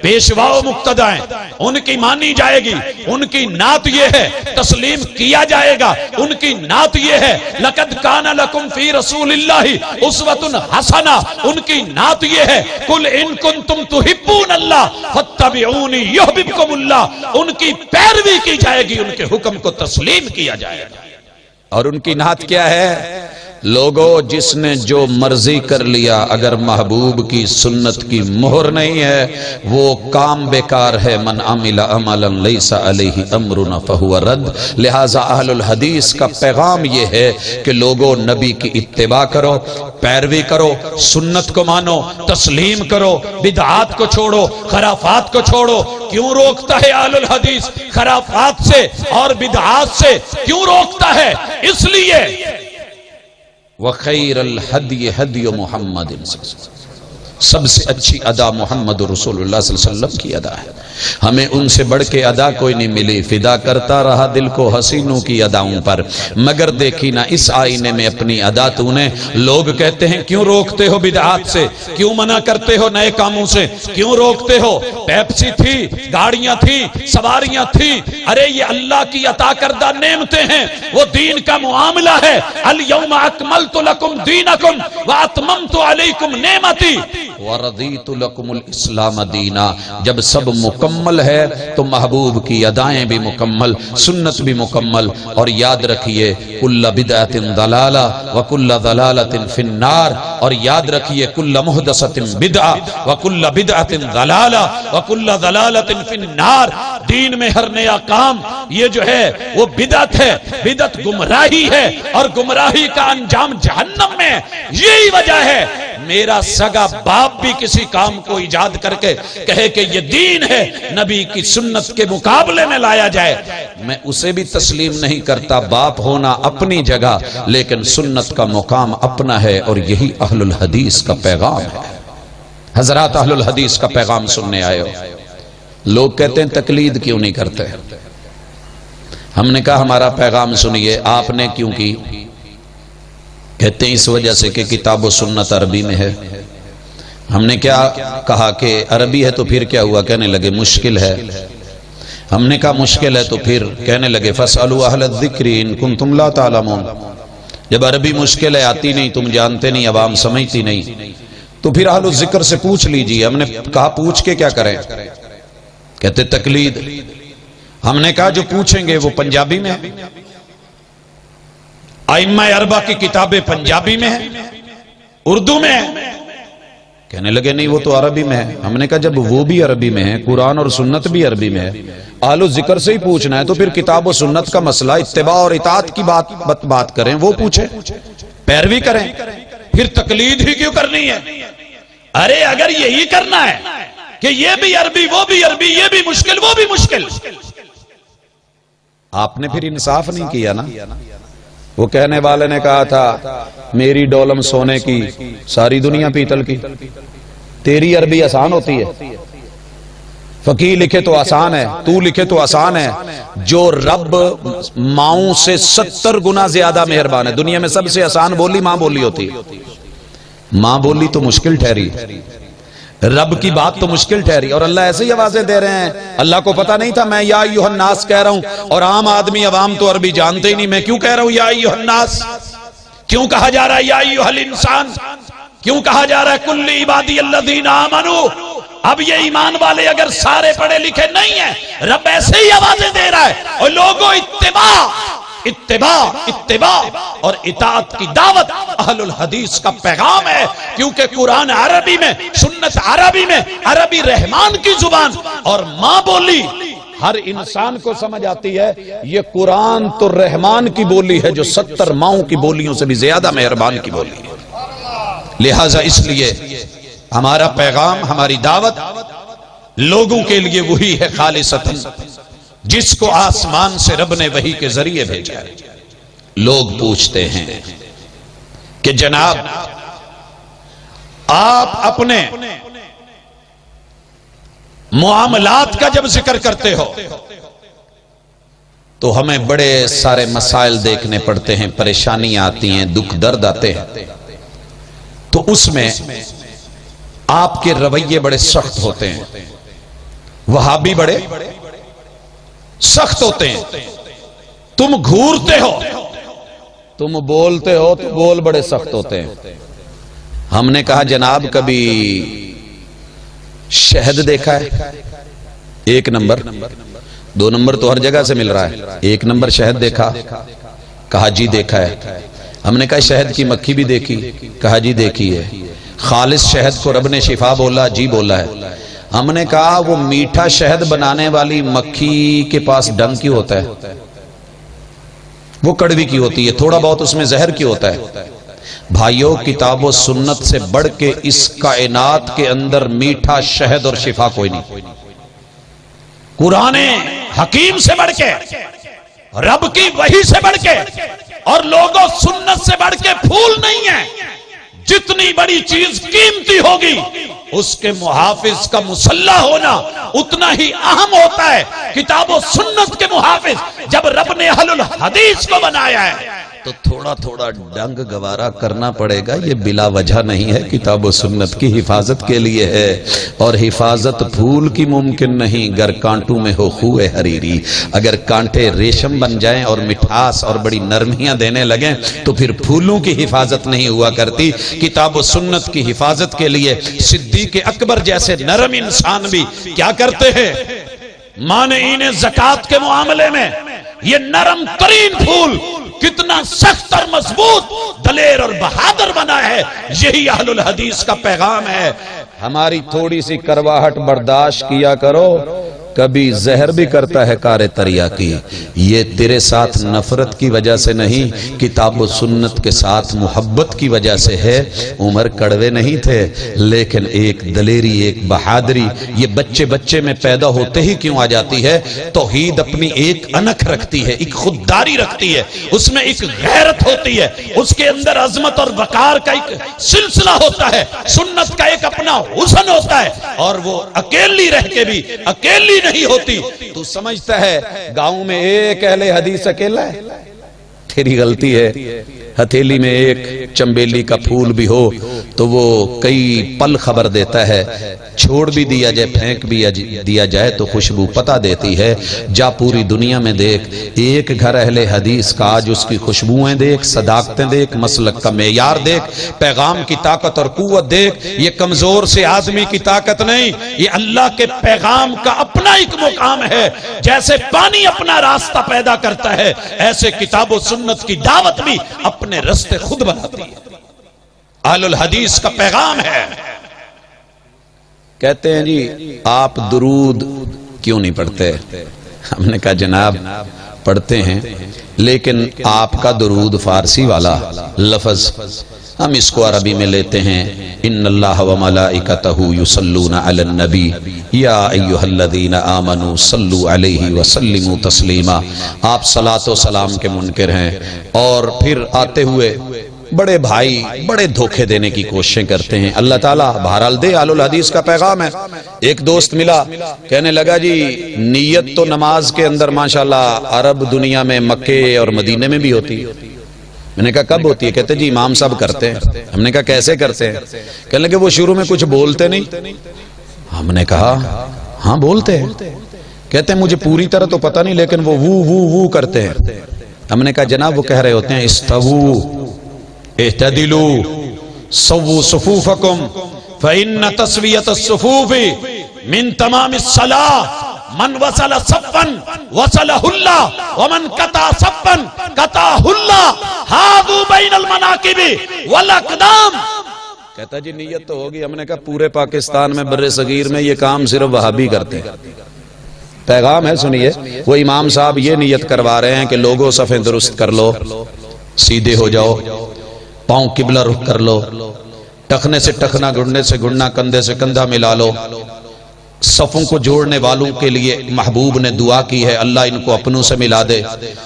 پیشوا و مقتدی ان کی مانی جائے گی، ان کی نعت یہ ہے، تسلیم کیا جائے گا، ان کی نعت یہ ہے لَقَدْ كَانَ لَكُمْ فِي رَسُولِ اللَّهِ أُسْوَةٌ حَسَنَةٌ، ان کی نعت یہ ہے قُلْ إِن كُنتُمْ تُحِبُّونَ اللَّهَ فَاتَّبِعُونِ يُحْبِبْكُمُ اللَّهُ، ان کی پیروی کی جائے گی، ان کے حکم کو تسلیم کیا جائے گا۔ اور ان کی نعت کیا ہے؟ لوگو جس نے جو مرضی کر لیا، اگر محبوب کی سنت کی مہر نہیں ہے وہ کام بیکار ہے۔ من عمل عملا لیس علیہ امرنا فہو رد۔ لہذا اہل الحدیث کا پیغام یہ ہے کہ لوگو نبی کی اتباع کرو، پیروی کرو، سنت کو مانو، تسلیم کرو، بدعات کو چھوڑو، خرافات کو چھوڑو۔ کیوں روکتا ہے اہل الحدیث خرافات سے اور بدعات سے؟ کیوں روکتا ہے؟ اس لیے وَخَيْرَ الْحَدْيِ حَدْيُ مُحَمَّدٍ، سب سے اچھی ادا محمد رسول اللہ صلی اللہ علیہ وسلم کی ادا ہے۔ ہمیں ان سے بڑھ کے ادا کوئی نہیں ملی، فدا کرتا رہا دل کو حسینوں کی اداؤں پر، مگر دیکھی نہ اس آئینے میں اپنی ادا تو نے۔ لوگ کہتے ہیں کیوں روکتے ہو بدعات سے، کیوں منع کرتے ہو نئے کاموں سے، کیوں روکتے ہو؟ پیپسی تھی، گاڑیاں تھی، سواریاں تھی، ارے یہ اللہ کی عطا کردہ نعمتیں ہیں، وہ دین کا معاملہ ہے۔ اليوم اکملت لکم دینکم واتممت علیکم نعمتی وَرَضِيتُ لَكُمُ الْإِسْلَامَ دِينًا۔ جب سب مکمل ہے تو محبوب کی ادائیں بھی مکمل، سنت بھی مکمل۔ اور یاد رکھیے کُلَّ بِدْعَةٍ ضَلَالَةٍ وَكُلَّ ضَلَالَةٍ فِي النَّارِ، اور یاد رکھیے کُلَّ مُحْدَثَةٍ بِدْعَةٍ وَكُلَّ بِدْعَةٍ ضَلَالَةٍ وَكُلَّ ضَلَالَةٍ فِي النَّارِ۔ دین میں ہر نیا کام یہ جو ہے وہ بدعت ہے، بدعت گمراہی ہے، اور گمراہی کا انجام جہنم میں۔ یہی وجہ ہے میرا سگا باپ بھی کسی کام کو ایجاد کر کے کہے کہ یہ دین ہے، نبی کی سنت کے مقابلے میں لایا جائے، میں اسے بھی تسلیم نہیں کرتا۔ باپ ہونا اپنی جگہ، لیکن سنت کا مقام اپنا ہے، اور یہی اہل الحدیث کا پیغام ہے۔ حضرات اہل الحدیث کا پیغام سننے آئے ہو۔ لوگ کہتے ہیں تقلید کیوں نہیں کرتے؟ ہم نے کہا ہمارا پیغام سنیے۔ آپ نے کیوں کی؟ کہتے ہیں اس وجہ سے کہ کتاب و سنت عربی میں ہے۔ ہم نے کیا کہا کہ عربی ہے تو پھر کیا ہوا؟ کہنے لگے مشکل ہے۔ ہم نے کہا مشکل ہے تو پھر کہنے لگے فَاسْأَلُوا أَهْلَ الذِّكْرِ إِن كُنتُمْ لَا تَعْلَمُونَ۔ جب عربی مشکل ہے، آتی نہیں، تم جانتے نہیں، عوام سمجھتی نہیں، تو پھر اہل الذکر سے پوچھ لیجیے۔ ہم نے کہا پوچھ کے کیا کریں؟ کہتے تقلید۔ ہم نے کہا جو پوچھیں گے وہ پنجابی میں ہے، ائمہ اربعہ کی کتابیں پنجابی میں ہیں، اردو میں ہیں۔ کہنے لگے نہیں وہ تو عربی میں ہے۔ ہم نے کہا جب وہ بھی عربی میں ہے، قرآن اور سنت بھی عربی میں ہے، اہل الذکر سے ہی پوچھنا ہے، تو پھر کتاب و سنت کا مسئلہ اتباع اور اطاعت کی بات کریں، وہ پوچھیں، پیروی کریں، پھر تقلید ہی کیوں کرنی ہے؟ ارے اگر یہی کرنا ہے کہ یہ بھی عربی وہ بھی عربی، یہ بھی مشکل وہ بھی مشکل، آپ نے پھر انصاف نہیں کیا نا۔ وہ کہنے والے نے کہا تھا میری ڈولم سونے کی، ساری دنیا پیتل کی، تیری عربی آسان ہوتی ہے، فقیہ لکھے تو آسان ہے، تو لکھے تو آسان ہے۔ جو رب ماؤں سے 70 گنا زیادہ مہربان ہے۔ دنیا میں سب سے آسان بولی ماں بولی ہوتی ہے، ماں بولی تو مشکل ٹھہری، رب کی بات تو مشکل ٹھہری، اور اللہ ایسے ہی آوازیں دے رہے ہیں۔ اللہ کو پتا نہیں تھا میں یا ایھا الناس کہہ رہا ہوں، اور عام آدمی عوام تو عربی جانتے ہی نہیں، میں کیوں کہہ رہا ہوں یا ایھا الناس؟ کیوں کہا جا رہا ہے یا ایھا الانسان؟ کیوں کہا جا رہا ہے کل عبادی الذین آمنوا؟ اب یہ ایمان والے اگر سارے پڑھے لکھے نہیں ہیں، رب ایسے ہی آوازیں دے رہا ہے، اور لوگوں اتباع اتباع اتباع اور اطاعت کی دعوت اہل الحدیث کا پیغام ہے، کیونکہ قرآن عربی میں، سنت عربی میں، عربی رحمان کی زبان اور ماں بولی ہر انسان کو سمجھ آتی ہے۔ یہ قرآن تو رحمان کی بولی ہے جو 70 ماؤں کی بولیوں سے بھی زیادہ مہربان کی بولی ہے۔ لہٰذا اس لیے ہمارا پیغام، ہماری دعوت لوگوں کے لیے وہی ہے خالصتاً جس کو آسمان سے رب نے وحی کے ذریعے بھیجا ہے۔ لوگ پوچھتے ہیں کہ جناب آپ اپنے معاملات کا جب ذکر کرتے ہو تو ہمیں بڑے سارے مسائل دیکھنے پڑتے ہیں، پریشانیاں آتی ہیں، دکھ درد آتے ہیں، تو اس میں آپ کے رویے بڑے سخت ہوتے ہیں، وہابی بڑے سخت ہوتے ہیں، تم گھورتے ہو، تم بولتے ہو تو بول بڑے سخت ہوتے ہیں۔ ہم نے کہا جناب کبھی شہد دیکھا ہے؟ ایک نمبر، دو نمبر تو ہر جگہ سے مل رہا ہے۔ ایک نمبر شہد دیکھا، کہا جی دیکھا ہے۔ ہم نے کہا شہد کی مکھی بھی دیکھی، کہا جی دیکھی ہے۔ خالص شہد کو رب نے شفا بولا، جی بولا ہے۔ ہم نے کہا وہ میٹھا شہد بنانے والی مکھی کے پاس ڈنگ کیوں ہوتا ہے؟ وہ کڑوی کی ہوتی ہے، تھوڑا بہت اس میں زہر کی ہوتا ہے۔ بھائیوں، کتاب و سنت سے بڑھ کے اس کائنات کے اندر میٹھا شہد اور شفا کوئی نہیں۔ قرآن حکیم سے بڑھ کے، رب کی وحی سے بڑھ کے، اور لوگوں سنت سے بڑھ کے پھول نہیں ہے۔ جتنی بڑی چیز قیمتی ہوگی اس کے محافظ کا مسلح ہونا اتنا ہی اہم ہوتا ہے۔ کتاب و سنت کے محافظ جب رب نے اہل الحدیث کو بنایا ہے تو تھوڑا تھوڑا ڈنگ گوارا کرنا پڑے گا، یہ بلا وجہ نہیں ہے، کتاب و سنت کی حفاظت کے لیے ہے۔ اور حفاظت پھول کی ممکن نہیں گر کانٹوں میں ہو خوئے حریری۔ اگر کانٹے ریشم بن جائیں اور مٹھاس اور بڑی نرمیاں دینے لگیں تو پھر پھولوں کی حفاظت نہیں ہوا کرتی۔ کتاب و سنت کی حفاظت کے لیے صدیق اکبر جیسے نرم انسان بھی کیا کرتے ہیں؟ مانعین زکوٰۃ کے معاملے میں یہ نرم ترین پھول کتنا سخت اور مضبوط، دلیر اور بہادر بنا ہے۔ یہی اہل الحدیث کا پیغام ہے۔ ہماری تھوڑی سی کرواہٹ برداشت کیا کرو، کبھی زہر بھی کرتا ہے کار تریا کی۔ یہ تیرے ساتھ نفرت کی وجہ سے نہیں، کتاب و سنت کے ساتھ محبت کی وجہ سے ہے۔ عمر کڑوے نہیں تھے لیکن ایک دلیری، ایک بہادری یہ بچے بچے میں پیدا ہوتے ہی کیوں آ جاتی ہے؟ توحید اپنی ایک انکھ رکھتی ہے، ایک خودداری رکھتی ہے، اس میں ایک غیرت ہوتی ہے، اس کے اندر عظمت اور وقار کا ایک سلسلہ ہوتا ہے، سنت کا ایک اپنا حسن ہوتا ہے، اور وہ اکیلی رہ کے بھی اکیلی نہیں ہوتی۔ تو سمجھتا ہے گاؤں میں ایک اہل حدیث اکیلا ہے؟ تیری غلطی ہے۔ ہتھیلی میں ایک چنبیلی کا پھول بھی ہو تو وہ کئی پل خبر دیتا ہے، چھوڑ بھی دیا جائے، پھینک بھی دیا جائے تو خوشبو پتہ دیتی ہے۔ جا پوری دنیا میں دیکھ، ایک گھر اہل حدیث کا آج اس کی خوشبوئیں دیکھ، صداقتیں دیکھ، مسلک کا معیار دیکھ، پیغام کی طاقت اور قوت دیکھ۔ یہ کمزور سے آدمی کی طاقت نہیں، یہ اللہ کے پیغام کا اپنا ایک مقام ہے۔ جیسے پانی اپنا راستہ پیدا کرتا ہے، ایسے کتاب و سنت کی دعوت بھی اپنے راستے خود بناتی ہے۔ اہل الحدیث کا پیغام ہے۔ کہتے ہیں جی آپ درود کیوں نہیں پڑھتے؟ ہم نے کہا جناب پڑھتے ہیں، لیکن آپ کا درود فارسی والا لفظ ہم اس کو عربی میں لیتے ہیں، ان اللہ و ملائکتہ یصلون علی النبی یا ایھا الذین آمنوا صلوا علیہ وسلموا تسلیما۔ آپ صلاۃ و سلام کے منکر ہیں، اور پھر آتے ہوئے بڑے بھائی بڑے دھوکے دینے کی کوششیں کرتے ہیں۔ اللہ تعالیٰ بہرحال دے، اہل الحدیث کا پیغام ہے۔ ایک دوست ملا، کہنے لگا جی نیت تو نماز کے اندر ماشاءاللہ عرب دنیا میں مکے اور مدینے میں بھی ہوتی ہے۔ میں نے کہا کب ہوتی ہے؟ کہتے جی امام صاحب کرتے ہیں۔ ہم نے کہا کیسے کرتے ہیں؟ کہنے لگے وہ شروع میں کچھ بولتے نہیں۔ ہم نے کہا ہاں بولتے ہیں۔ کہتے ہیں مجھے پوری طرح تو پتہ نہیں لیکن وہ وو کرتے ہیں۔ ہم نے کہا جناب وہ کہہ رہے ہوتے ہیں استووا اعتدلوا سووا صفوفکم فإن تسویۃ الصفوف من تمام الصلاۃ من وصل صفا وصلہ اللہ ومن قطع صفا قطعہ اللہ ھذو بین المناکب والاقدام۔ کہتا جی نیت تو ہوگی۔ ہم نے کہا پورے پاکستان میں بر صغیر میں یہ کام صرف وہابی کرتے ہیں۔ پیغام ہے سنیے، وہ امام صاحب یہ نیت کروا رہے ہیں کہ لوگوں صفیں درست کر لو، سیدھے ہو جاؤ، پاؤں قبلہ رخ کر لو، ٹخنے سے ٹخنا، گھڑنے سے گھڑنا، کندھے سے کندھا ملا لو۔ صفوں کو جوڑنے والوں کے لیے محبوب نے دعا کی ہے اللہ ان کو اپنوں سے ملا دے۔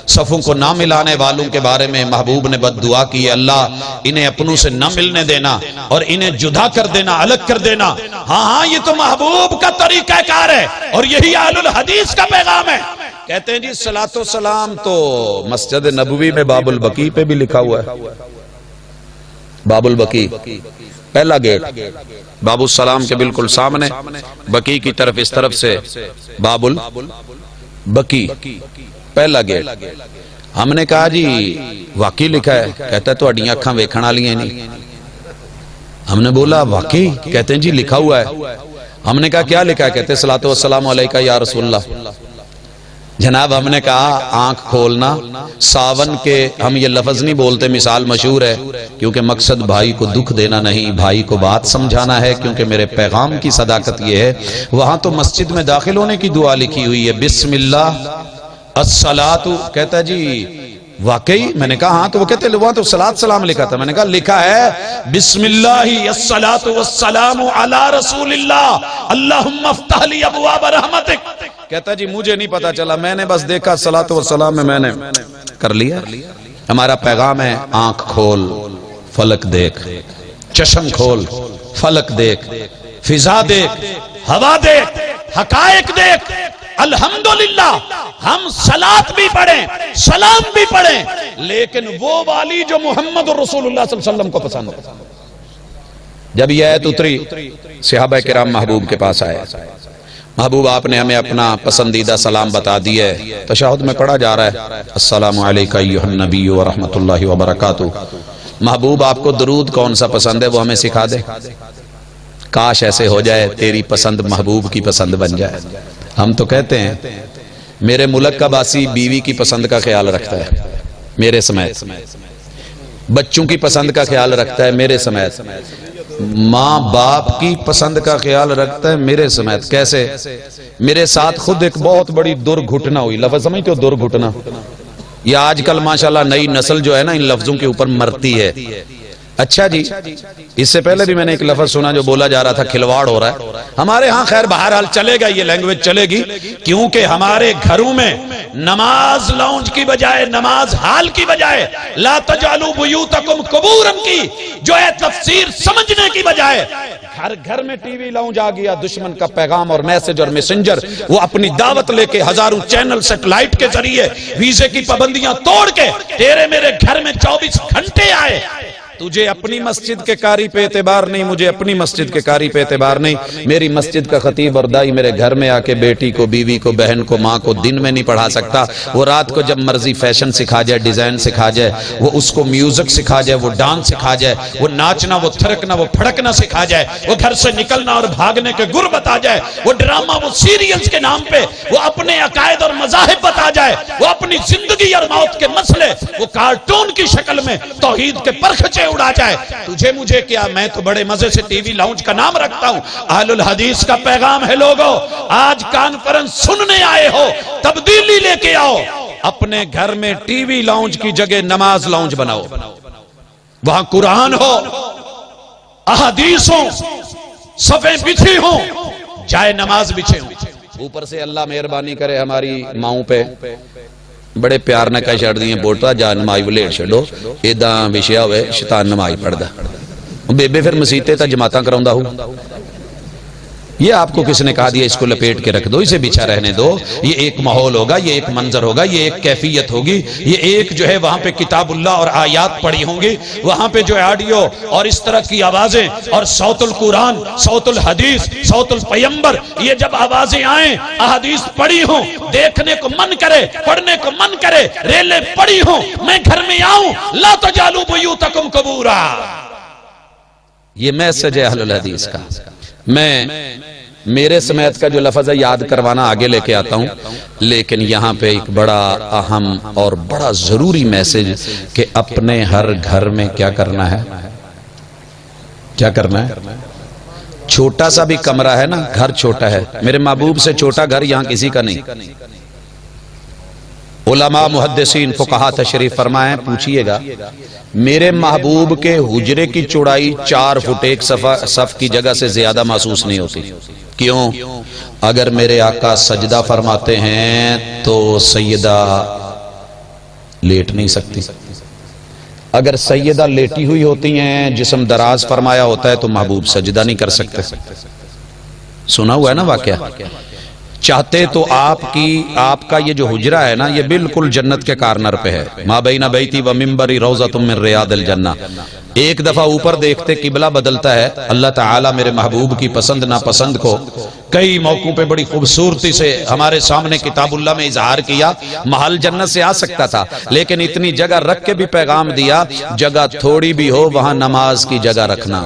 صفوں کو نہ ملانے والوں کے بارے میں محبوب نے بد دعا کی ہے اللہ انہیں اپنوں سے نہ ملنے دینا اور انہیں جدا کر دینا، الگ کر دینا۔ ہاں یہ تو محبوب کا طریقہ کار ہے اور یہی اہل الحدیث کا پیغام ہے۔ کہتے ہیں جی صلاۃ و سلام تو مسجد نبوی میں باب البقیع پہ بھی لکھا ہوا ہے۔ باب البقیع پہلا گیٹ، باب السلام کے بالکل سامنے، بقیع کی طرف اس طرف سے باب البقیع پہلا گیٹ۔ ہم نے کہا جی واقعی لکھا ہے؟ کہتا ہے تو اڈیاں اکھاں ویکھن والیاں نہیں۔ ہم نے بولا واقعی؟ کہتے ہیں جی لکھا ہوا ہے۔ ہم نے کہا کیا لکھا ہے؟ کہتے صلاۃ والسلام علیکہ یا رسول اللہ۔ جناب ہم نے کہا آنکھ کھولنا، ساون کے ہم یہ لفظ نہیں بولتے، مثال مشہور ہے، کیونکہ مقصد بھائی کو دکھ دینا نہیں، بھائی کو بات سمجھانا ہے، کیونکہ میرے پیغام کی صداقت یہ ہے۔ وہاں تو مسجد میں داخل ہونے کی دعا لکھی ہوئی ہے، بسم اللہ الصلاۃ، کہتا جی واقعی؟ میں نے کہا ہاں، تو وہ کہتے وہاں تو صلاۃ سلام لکھا تھا۔ میں نے کہا لکھا ہے بسم اللہ الصلاۃ والسلام علی رسول اللہ اللہم افتح لی ابواب رحمتک۔ کہتا جی مجھے نہیں پتا چلا، میں نے بس دیکھا صلاۃ والسلام میں نے کر لیا۔ ہمارا پیغام ہے آنکھ کھول فلک دیکھ، چشم کھول فلک دیکھ، فضا دیکھ، ہوا دیکھ، حقائق دیکھ۔ الحمدللہ ہم صلاۃ بھی پڑھیں، سلام بھی پڑھیں، لیکن وہ والی جو محمد رسول اللہ صلی اللہ علیہ وسلم کو پسند ہے۔ جب یہ آیت اتری، صحابہ کرام محبوب کے پاس آئے، محبوب آپ نے ہمیں اپنا پسندیدہ سلام بتا دیا ہے، تشہد میں پڑھا جا رہا ہے السلام علیکہ ایھا النبی ورحمۃ اللہ وبرکاتہ۔ محبوب آپ کو درود کون سا پسند ہے وہ ہمیں سکھا دے، کاش ایسے ہو جائے تیری پسند محبوب کی پسند بن جائے۔ ہم تو کہتے ہیں میرے ملک کا باسی بیوی کی پسند کا خیال رکھتا ہے میرے سمیت، بچوں کی پسند کا خیال رکھتا ہے میرے سمیت، ماں باپ کی پسند کا خیال رکھتا ہے میرے سمیت۔ کیسے؟ میرے ساتھ خود ایک بہت بڑی درگھٹنا ہوئی، لفظ سمجھتے ہو درگھٹنا؟ یہ آج کل ماشاءاللہ نئی نسل جو ہے نا ان لفظوں کے اوپر مرتی ہے۔ اچھا جی، اس سے پہلے بھی میں نے ایک لفظ سنا جو بولا جا رہا تھا کھلواڑ ہو رہا ہے۔ ہمارے ہاں خیر بہرحال چلے گا، یہ لینگویج چلے گی، کیونکہ ہمارے گھروں میں نماز لاؤنج کی بجائے، نماز ہال کی بجائے، لا تجعلوا بیوتکم قبورا کی جو ہے تفسیر سمجھنے کی بجائے ہر گھر میں ٹی وی لاؤنج آ گیا۔ دشمن کا پیغام اور میسج اور میسنجر وہ اپنی دعوت لے کے ہزاروں چینل سیٹلائٹ کے ذریعے ویزے کی پابندیاں توڑ کے تیرے میرے گھر میں 24 گھنٹے آئے۔ تجھے اپنی مسجد کے قاری پہ اعتبار نہیں، مجھے اپنی مسجد کے قاری پہ اعتبار نہیں۔ میری مسجد کا خطیب اور دائی میرے گھر میں آ کے بیٹی کو، بیوی کو، بہن کو، ماں کو دن میں نہیں پڑھا سکتا۔ وہ رات کو جب مرضی فیشن سکھا جائے، ڈیزائن سکھا جائے، وہ اس کو میوزک سکھا جائے، وہ ڈانس سکھا جائے، وہ ناچنا، وہ تھرکنا، وہ پھڑکنا سکھا جائے، وہ گھر سے نکلنا اور بھاگنے کے گر بتا جائے، وہ ڈرامہ، وہ سیریلز کے نام پہ وہ اپنے عقائد اور مذاہب بتا جائے، وہ اپنی زندگی اور موت کے مسئلے وہ کارٹون کی شکل میں توحید کے پرخچے اڑا جائے۔ تجھے مجھے کیا، میں تو بڑے مزے سے ٹی وی لاؤنج کا نام رکھتا ہوں۔ اہل الحدیث کا پیغام ہے لوگو، آج کانفرنس سننے آئے ہو، تبدیلی لے کے آؤ، اپنے گھر میں ٹی وی لاؤنج کی جگہ نماز لاؤنج بناؤ، وہاں قرآن ہو، احادیث ہو، صفیں بچھی ہوں، جائے نماز بچھے ہوں۔ اوپر سے اللہ مہربانی کرے ہماری ماؤں پہ بڑے پیار نہ کہہ چھڑ دیئے بوٹا جا نمائی وہ لیٹ چھڑو ایداں وشیا ہوئے شیطان نمائی پڑھ دا بے بے پھر مسیطے تا جماعتاں کراؤں دا ہوں۔ یہ آپ کو کس نے کہا دیا اس کو لپیٹ کے رکھ دو، اسے بچھا رہنے دو، یہ ایک ماحول ہوگا، یہ ایک منظر ہوگا، یہ ایک کیفیت ہوگی، یہ ایک جو ہے وہاں پہ کتاب اللہ اور آیات پڑھی ہوں گی، وہاں پہ جو ہے آڈیو اور اس طرح کی آوازیں اور صوت القرآن، صوت الحدیث، صوت الپیمبر، یہ جب آوازیں آئیں، احادیث پڑھی ہوں، دیکھنے کو من کرے، پڑھنے کو من کرے، ریلیں پڑھی ہوں، میں گھر میں آؤں، لا تجعلوا بیوتکم قبورا۔ یہ میسج ہے اہل الحدیث کا۔ میں میرے سمیت کا جو لفظ ہے یاد کروانا آگے لے کے آتا ہوں، لیکن یہاں پہ ایک بڑا اہم اور بڑا ضروری میسج کہ اپنے ہر گھر میں کیا کرنا ہے، کیا کرنا ہے۔ چھوٹا سا بھی کمرہ ہے نا، گھر چھوٹا ہے، میرے محبوب سے چھوٹا گھر یہاں کسی کا نہیں۔ علماء محدثین فقہا تشریف فرمائیں، پوچھئے گا میرے محبوب کے حجرے کی چوڑائی 4 فٹ ایک صف کی جگہ سے زیادہ محسوس نہیں ہوتی، کیوں؟ اگر میرے آقا سجدہ فرماتے ہیں تو سیدہ لیٹ نہیں سکتی، اگر سیدہ لیٹی ہوئی ہوتی ہیں، جسم دراز فرمایا ہوتا ہے تو محبوب سجدہ نہیں کر سکتے۔ سنا ہوا ہے نا واقعہ؟ چاہتے تو آپ کا یہ جو حجرہ ہے نا، یہ بالکل جنت کے کارنر پہ ہے، ما بین بیتی و منبری روضۃ من ریاض الجنہ۔ ایک دفعہ اوپر دیکھتے قبلہ بدلتا ہے، اللہ تعالیٰ میرے محبوب کی پسند ناپسند کو کئی موقعوں پہ بڑی خوبصورتی سے ہمارے سامنے کتاب اللہ میں اظہار کیا۔ محل جنت سے آ سکتا تھا، لیکن اتنی جگہ رکھ کے بھی پیغام دیا، جگہ تھوڑی بھی ہو وہاں نماز کی جگہ رکھنا،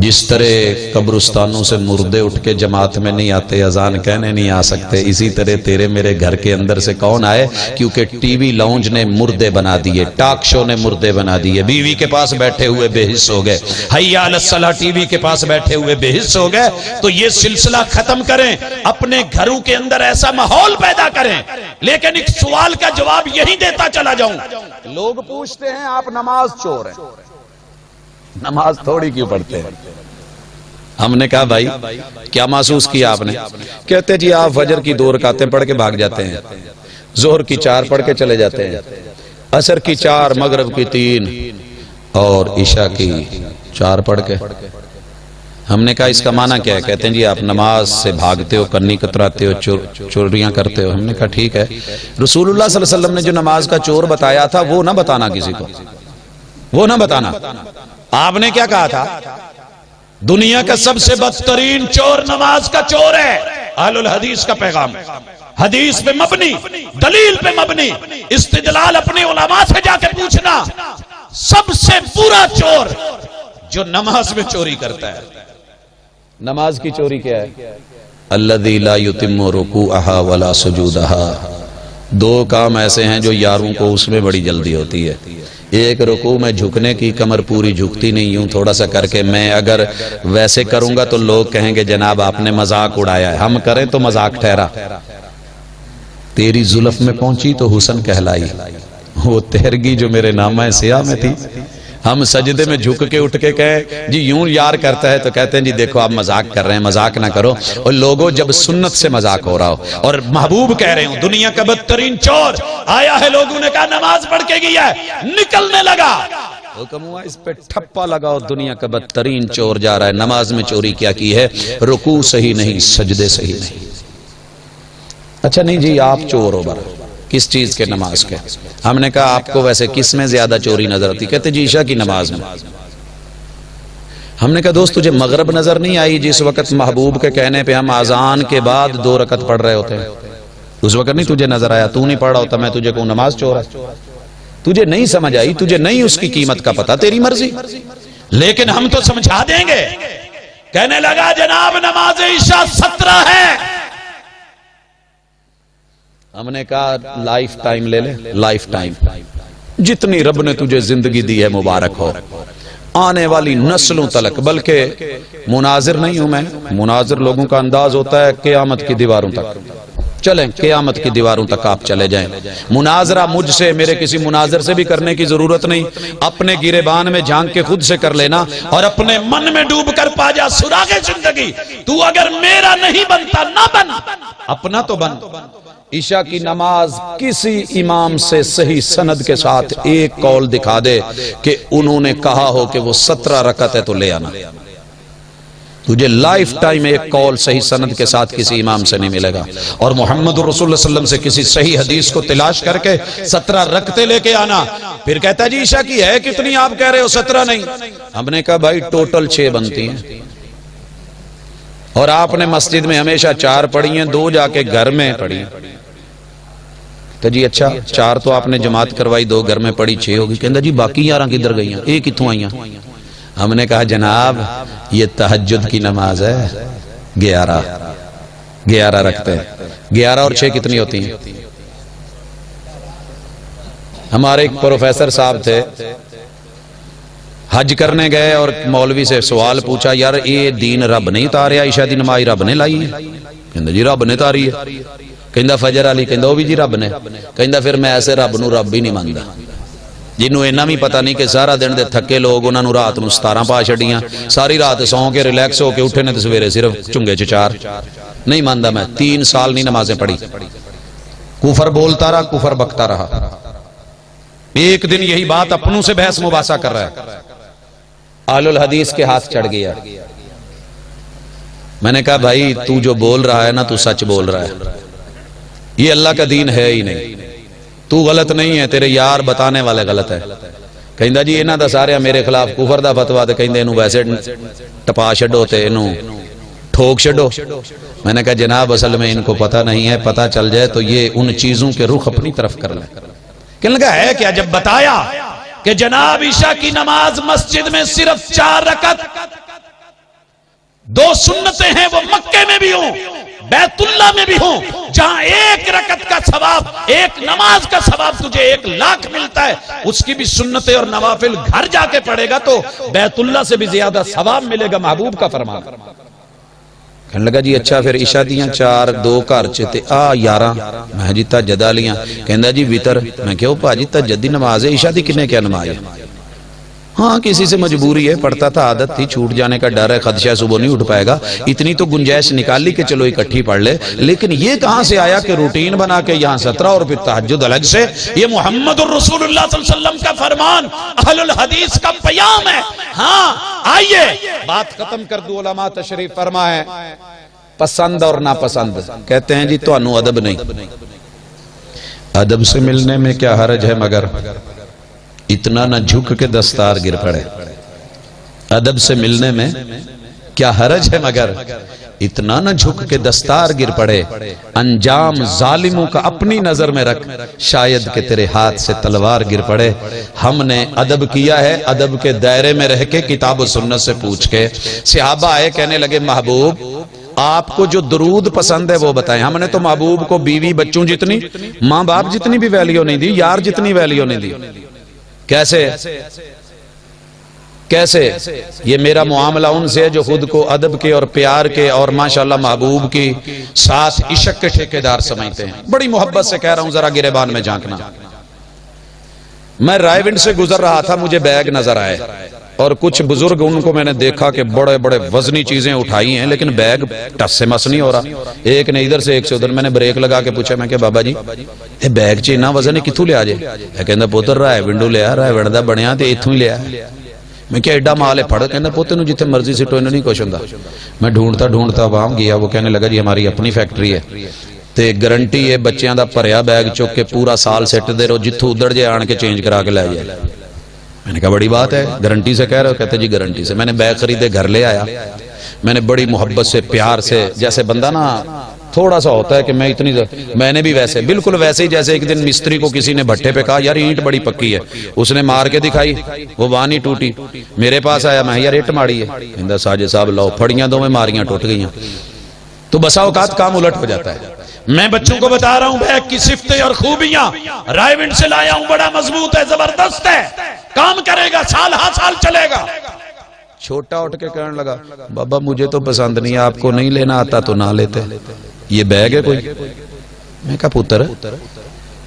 جس طرح قبرستانوں سے مردے اٹھ کے جماعت میں نہیں آتے، اذان کہنے نہیں آ سکتے، اسی طرح تیرے میرے گھر کے اندر سے کون آئے؟ کیونکہ ٹی وی لاؤنج نے مردے بنا دیے، ٹاک شو نے مردے بنا دیے، بیوی کے پاس بیٹھے ہوئے بے حس ہو گئے، حی علی الصلاۃ ٹی وی کے پاس بیٹھے ہوئے بے حس ہو گئے۔ تو یہ سلسلہ ختم کریں، اپنے گھروں کے اندر ایسا ماحول پیدا کریں۔ لیکن ایک سوال کا جواب یہی دیتا چلا جاؤں، لوگ پوچھتے ہیں آپ نماز چور ہیں، نماز تھوڑی کیوں پڑھتے ہیں؟ ہم نے کہا بھائی کیا محسوس کیا آپ نے؟ کہتے جی آپ فجر کی 2 رکعتیں پڑھ کے بھاگ جاتے ہیں، ظہر کی 4 پڑھ کے چلے جاتے ہیں، عصر کی 4، مغرب کی 3 اور عشاء کی 4 پڑھ کے۔ ہم نے کہا اس کا معنی کیا ہے؟ کہتے ہیں جی آپ نماز سے بھاگتے ہو، کنی کتراتے ہو، چوریاں کرتے ہو۔ ہم نے کہا ٹھیک ہے، رسول اللہ صلی اللہ علیہ وسلم نے جو نماز کا چور بتایا تھا وہ نہ بتانا کسی کو، وہ نہ بتانا۔ آپ نے کیا کہا تھا؟ دنیا کا سب سے بدترین چور نماز کا چور ہے۔ اہل الحدیث کا پیغام، حدیث پہ مبنی، دلیل پہ مبنی، استدلال اپنے علماء سے جا کے پوچھنا۔ سب سے برا چور جو نماز میں چوری کرتا ہے۔ نماز کی چوری کیا ہے؟ الذی لا یتم رکوعہا ولا سجودہا۔ 2 کام ایسے ہیں جو یاروں کو اس میں بڑی جلدی ہوتی ہے۔ ایک رکوع میں جھکنے کی، کمر پوری جھکتی نہیں، یوں تھوڑا سا کر کے۔ میں اگر ویسے کروں گا تو لوگ کہیں گے جناب آپ نے مذاق اڑایا ہے، ہم کریں تو مذاق ٹھہرا۔ تیری زلف میں پہنچی تو حسن کہلائی، وہ تہرگی جو میرے نامہ سیاہ میں تھی۔ ہم سجدے میں جھک کے اٹھ کے کہیں جی یوں یار کرتا ہے تو کہتے ہیں جی دیکھو آپ مذاق کر رہے ہیں، مذاق نہ کرو۔ اور لوگوں جب سنت سے مذاق ہو رہا ہو اور محبوب کہہ رہے ہوں دنیا کا بدترین چور آیا ہے، لوگوں نے کہا نماز پڑھ کے گیا ہے، نکلنے لگا، حکم ہوا اس پہ ٹھپا لگاؤ، دنیا کا بدترین چور جا رہا ہے۔ نماز میں چوری کیا کی ہے؟ رکوع صحیح نہیں، سجدے صحیح نہیں۔ اچھا نہیں جی آپ چور ہو، برا کس چیز کے؟ نماز کے۔ ہم نے کہا آپ کو ویسے کس میں زیادہ چوری نظر آتی؟ کہتے جی عشاء کی نماز میں۔ ہم نے کہا دوست تجھے مغرب نظر نہیں آئی جس وقت محبوب کے کہنے پہ ہم اذان کے بعد 2 رکعت پڑھ رہے ہوتے ہیں؟ اس وقت نہیں تجھے نظر آیا؟ تو نہیں پڑھا ہوتا میں تجھے کہوں نماز چور ہے؟ تجھے نہیں سمجھ آئی، تجھے نہیں اس کی قیمت کا پتا، تیری مرضی۔ لیکن ہم تو سمجھا دیں گے۔ کہنے لگا جناب نماز عشاء 17 ہے۔ ہم نے کہا لائف ٹائم لے لے، لائف ٹائم، جتنی رب نے تجھے زندگی دی ہے مبارک ہو، آنے والی نسلوں تلک۔ بلکہ مناظر نہیں ہوں میں، مناظر لوگوں کا انداز ہوتا ہے قیامت کی دیواروں تک، چلیں قیامت کی دیواروں تک آپ چلے جائیں۔ مناظرہ مجھ سے، میرے کسی مناظر سے بھی کرنے کی ضرورت نہیں، اپنے گریبان میں جھانک کے خود سے کر لینا اور اپنے من میں ڈوب کر پا جا سراغ زندگی۔ تو اگر میرا نہیں بنتا نہ بن، اپنا تو بن۔ عشاء کی نماز کسی امام سے صحیح سند کے ساتھ ایک قول دکھا دے کہ انہوں نے کہا ہو کہ وہ 17 رکعت ہے تو لے آنا۔ تجھے لائف ٹائم ایک قول صحیح سند کے ساتھ کسی امام سے نہیں ملے گا۔ اور محمد رسول اللہ صلی اللہ علیہ وسلم سے کسی صحیح حدیث کو تلاش کر کے 17 رکعتیں لے کے آنا۔ پھر کہتا جی عشاء کی ہے کتنی؟ آپ کہہ رہے ہو 17 نہیں۔ ہم نے کہا بھائی ٹوٹل 6 بنتی ہیں، اور آپ نے مسجد میں ہمیشہ 4 پڑھی ہیں، 2 جا کے گھر میں پڑھی ہیں۔ تو جی اچھا 4 تو آپ نے جماعت کروائی، 2 گھر میں پڑھی، 6 ہوگی۔ کہندا جی باقی 11 کدھر گئی ہیں؟ ایک کتوں آئی ہیں؟ ہم نے کہا جناب یہ تہجد کی نماز ہے، 11 رکھتے ہیں، 11 اور 6 کتنی ہوتی ہیں؟ ہمارے ایک پروفیسر صاحب تھے، حج کرنے گئے اور مولوی سے سوال پوچھا یار یہ دین رب نہیں اتاریا، عشاء دی نماز رب نے لائی ہے؟ کہندا جی رب نے اتاری ہے۔ کہندا فجر علی، کہندا وہ بھی جی رب نے۔ کہندا پھر میں ایسے رب نو رب ہی نہیں ماندا جنہوں اینا بھی پتہ نہیں کہ سارا دن دے تھکے لوگ انہوں رات نو 17 پا چھڑیاں، ساری رات سو کے ریلیکس ہو کے اٹھے نے تے سویرے صرف چنگے 4 نہیں ماندا۔ میں 3 سال نہیں نمازیں پڑھی، کفر بولتا رہا، کفر بکتا رہا۔ ایک دن یہی بات اپنوں سے بحث مباحثہ کر رہا ہے، اہل الحدیث کے ہاتھ چڑھ گیا۔ میں نے کہا بھائی تو جو بول رہا ہے نا تو سچ بول رہا ہے، یہ اللہ کا دین ہے ہی نہیں، تو غلط نہیں ہے، تیرے یار بتانے والے غلط ہے۔ کہندا جی انہاں دا سارے میرے خلاف کفر دا فتوا تے کہندے انہوں ویسے ٹپا چھڈو تے انہوں ٹھوک چھڈو۔ میں نے کہا جناب اصل میں ان کو پتہ نہیں ہے، پتہ چل جائے تو یہ ان چیزوں کے رخ اپنی طرف کر لیں۔ کہنے لگا ہے کیا؟ جب بتایا کہ جناب عشاء کی نماز مسجد میں صرف 4 رکعت، دو سنتیں ہیں وہ مکے میں بھی ہوں بیت اللہ میں بھی ہوں، جہاں ایک رکعت کا ثواب، ایک نماز کا ثواب تجھے 1,00,000 ملتا ہے، اس کی بھی سنتیں اور نوافل گھر جا کے پڑھے گا تو بیت اللہ سے بھی زیادہ ثواب ملے گا، محبوب کا فرمان۔ کہنے لگا جی اچھا پھر عشاء دیاں 4 2 گھر چ تے 11 میں جی تہجد والیاں، کہندا جی وتر، میں کہو پاجی تہجد دی نماز ہے، عشاء دی کنے کیا نماز ہے؟ ہاں کسی سے مجبوری ہے، پڑھتا تھا، عادت تھی، چھوٹ جانے کا ڈر ہے، خدشہ صبح نہیں اٹھ پائے گا، اتنی تو گنجائش نکالی کہ چلو اکٹھی پڑھ لے، لیکن یہ کہاں سے آیا کہ روٹین بنا کے یہاں 17 اور پھر تہجد الگ سے؟ یہ محمد الرسول اللہ صلی اللہ علیہ وسلم کا فرمان، اہل الحدیث کا پیام ہے۔ ہاں آئیے بات ختم کر دو، علماء تشریف فرما ہے، پسند اور ناپسند، کہتے ہیں جی تو انو ادب نہیں، ادب سے ملنے میں کیا حرج ہے، مگر اتنا نہ جھک کے دستار گر پڑے۔ ادب سے ملنے میں کیا حرج ہے، مگر اتنا نہ جھک کے دستار گر پڑے۔ انجام ظالموں کا اپنی نظر میں رکھ، شاید کہ تیرے ہاتھ سے تلوار گر پڑے۔ ہم نے ادب کیا ہے، ادب کے دائرے میں رہ کے، کتاب و سنت سے پوچھ کے۔ صحابہ آئے، کہنے لگے محبوب آپ کو جو درود پسند ہے وہ بتائیں۔ ہم نے تو محبوب کو بیوی بچوں جتنی، ماں باپ جتنی بھی ویلیو نہیں دی، یار جتنی ویلیو نہیں دی۔ کیسے کیسے؟ یہ میرا معاملہ ان سے ہے جو خود کو ادب کے اور پیار کے اور ماشاءاللہ محبوب کی ساتھ عشق کے ٹھیکیدار سمجھتے ہیں۔ بڑی محبت سے کہہ رہا ہوں، ذرا گریبان میں جھانکنا۔ میں رائے ونڈ سے گزر رہا تھا، مجھے بیگ نظر آئے اور کچھ بزرگ ان کو میں نے دیکھا کہ بڑے بڑے وزنی چیزیں اٹھائی ہیں، لیکن بیگ ٹس سے مس نہیں ہو رہا۔ ایک نے ادھر سے ایک سے ادھر، میں نے بریک لگا کے پوچھا، میں کہ بابا جی یہ بیگ چ اتنا وزن کتوں لیا جے؟ کہندا پتر رائے ونڈو لیا، رائے ونڈ دا بنیا تے ایتھوں ہی لیا۔ میں کہ ایڈا مال ہے پھڑ، کہندا پوتے نو جتھے مرضی سٹو، انہوں نہیں کچھ ہوندا۔ میں ڈھونڈتا ڈھونڈتا وہاں گیا، وہ کہنے لگا جی ہماری اپنی فیکٹری ہے تے گارنٹی ہے بچیاں دا بھریا بیگ چک کے پورا سال سیٹ دے رہو، جتھوں ادھر جے آن کے چینج کرا کے لے جائے۔ میں نے کہا بڑی بات ہے، گارنٹی سے کہہ رہے ہو؟ کہتے جی گارنٹی سے۔ میں نے بیگ خریدے، گھر لے آیا، میں نے بڑی محبت سے پیار سے، جیسے بندہ نا تھوڑا سا ہوتا ہے کہ میں اتنی، میں نے بھی ویسے بالکل ویسے ہی جیسے ایک دن مستری کو کسی نے بھٹے پہ کہا یار اینٹ بڑی پکی ہے، اس نے مار کے دکھائی، وہ وانی ٹوٹی، میرے پاس آیا، میں یار اینٹ ماڑی ہے، کہندا ساجد صاحب لاؤ، پھڑیاں دو میں ماریاں ٹوٹ گئیاں۔ تو بسا اوقات کام الٹ ہو جاتا ہے۔ میں بچوں کو بتا رہا ہوں بیگ کی صفتیں اور خوبیاں، رائے ونڈ سے لایا ہوں، بڑا مضبوط ہے، زبردست ہے، کام کرے گا، سال ہا سال چلے گا۔ چھوٹا اٹھ کے کہنے لگا بابا مجھے تو پسند نہیں، آپ کو نہیں لینا آتا تو نہ لیتے، یہ بیگ ہے کوئی؟ میں کہا پتر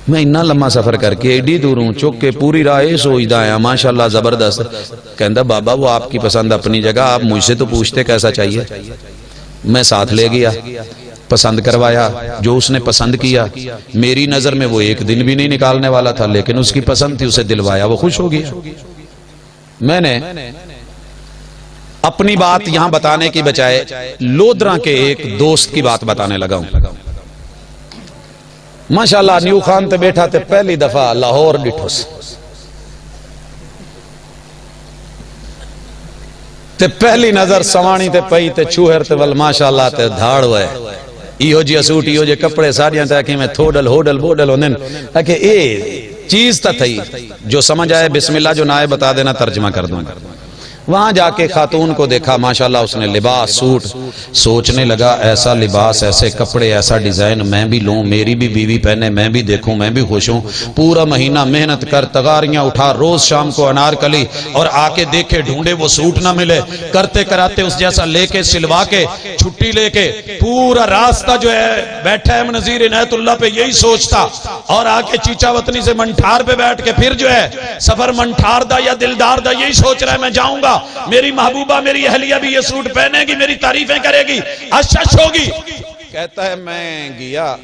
میں اتنا لمبا سفر کر کے ایڈی دور ہوں، چک کے پوری راہ سوچدا آیا، ماشاءاللہ زبردست۔ کہندا بابا وہ آپ کی پسند اپنی جگہ، آپ مجھ سے تو پوچھتے کیسا چاہیے۔ میں ساتھ لے گیا، پسند کروایا، جو اس نے پسند کیا، میری نظر میں وہ ایک دن بھی نہیں نکالنے والا تھا، لیکن اس کی پسند تھی، اسے دلوایا، وہ خوش ہو گیا۔ میں نے اپنی بات یہاں بتانے کی بجائے لودھراں کے ایک دوست کی بات بتانے لگا ہوں۔ ماشاءاللہ نیو خان تے بیٹھا تے پہلی دفعہ لاہور ڈٹھوس تے پہلی نظر سوانی تے پئی تے چوہر تے ول ماشاءاللہ تے دھاڑ ہوئے، ایہو جی سوٹ، ایہو جی کپڑے، ساڑیاں تے کہ میں تھوڑل ہوڈل بوڈل ہوندن، کہ اے چیز تا تھی جو سمجھ آئے بسم اللہ جو نہ آئے بتا دینا، ترجمہ کر دوں گا۔ وہاں جا کے خاتون کو دیکھا، ماشاءاللہ اس نے لباس سوٹ، سوچنے لگا ایسا لباس، ایسے کپڑے، ایسا ڈیزائن میں بھی لوں، میری بھی بیوی پہنے، میں بھی دیکھوں، میں بھی خوش ہوں۔ پورا مہینہ محنت کر، تغاریاں اٹھا، روز شام کو انارکلی، اور آ کے دیکھے ڈھونڈے وہ سوٹ نہ ملے، کرتے کراتے اس جیسا لے کے سلوا کے چھٹی لے کے پورا راستہ جو ہے بیٹھا ہے نظیر عنایت اللہ پہ یہی سوچتا، اور آ کے چیچا وطنی سے منٹھار پہ بیٹھ کے پھر جو ہے سفر منٹھار دا یا دلدار دا یہی سوچ رہا ہے میں جاؤں گا، میری محبوبہ میری اہلیہ بھی یہ سوٹ پہنے گی، میری تعریفیں کرے گی، اشش ہوگی۔ کہتا ہے میں گیا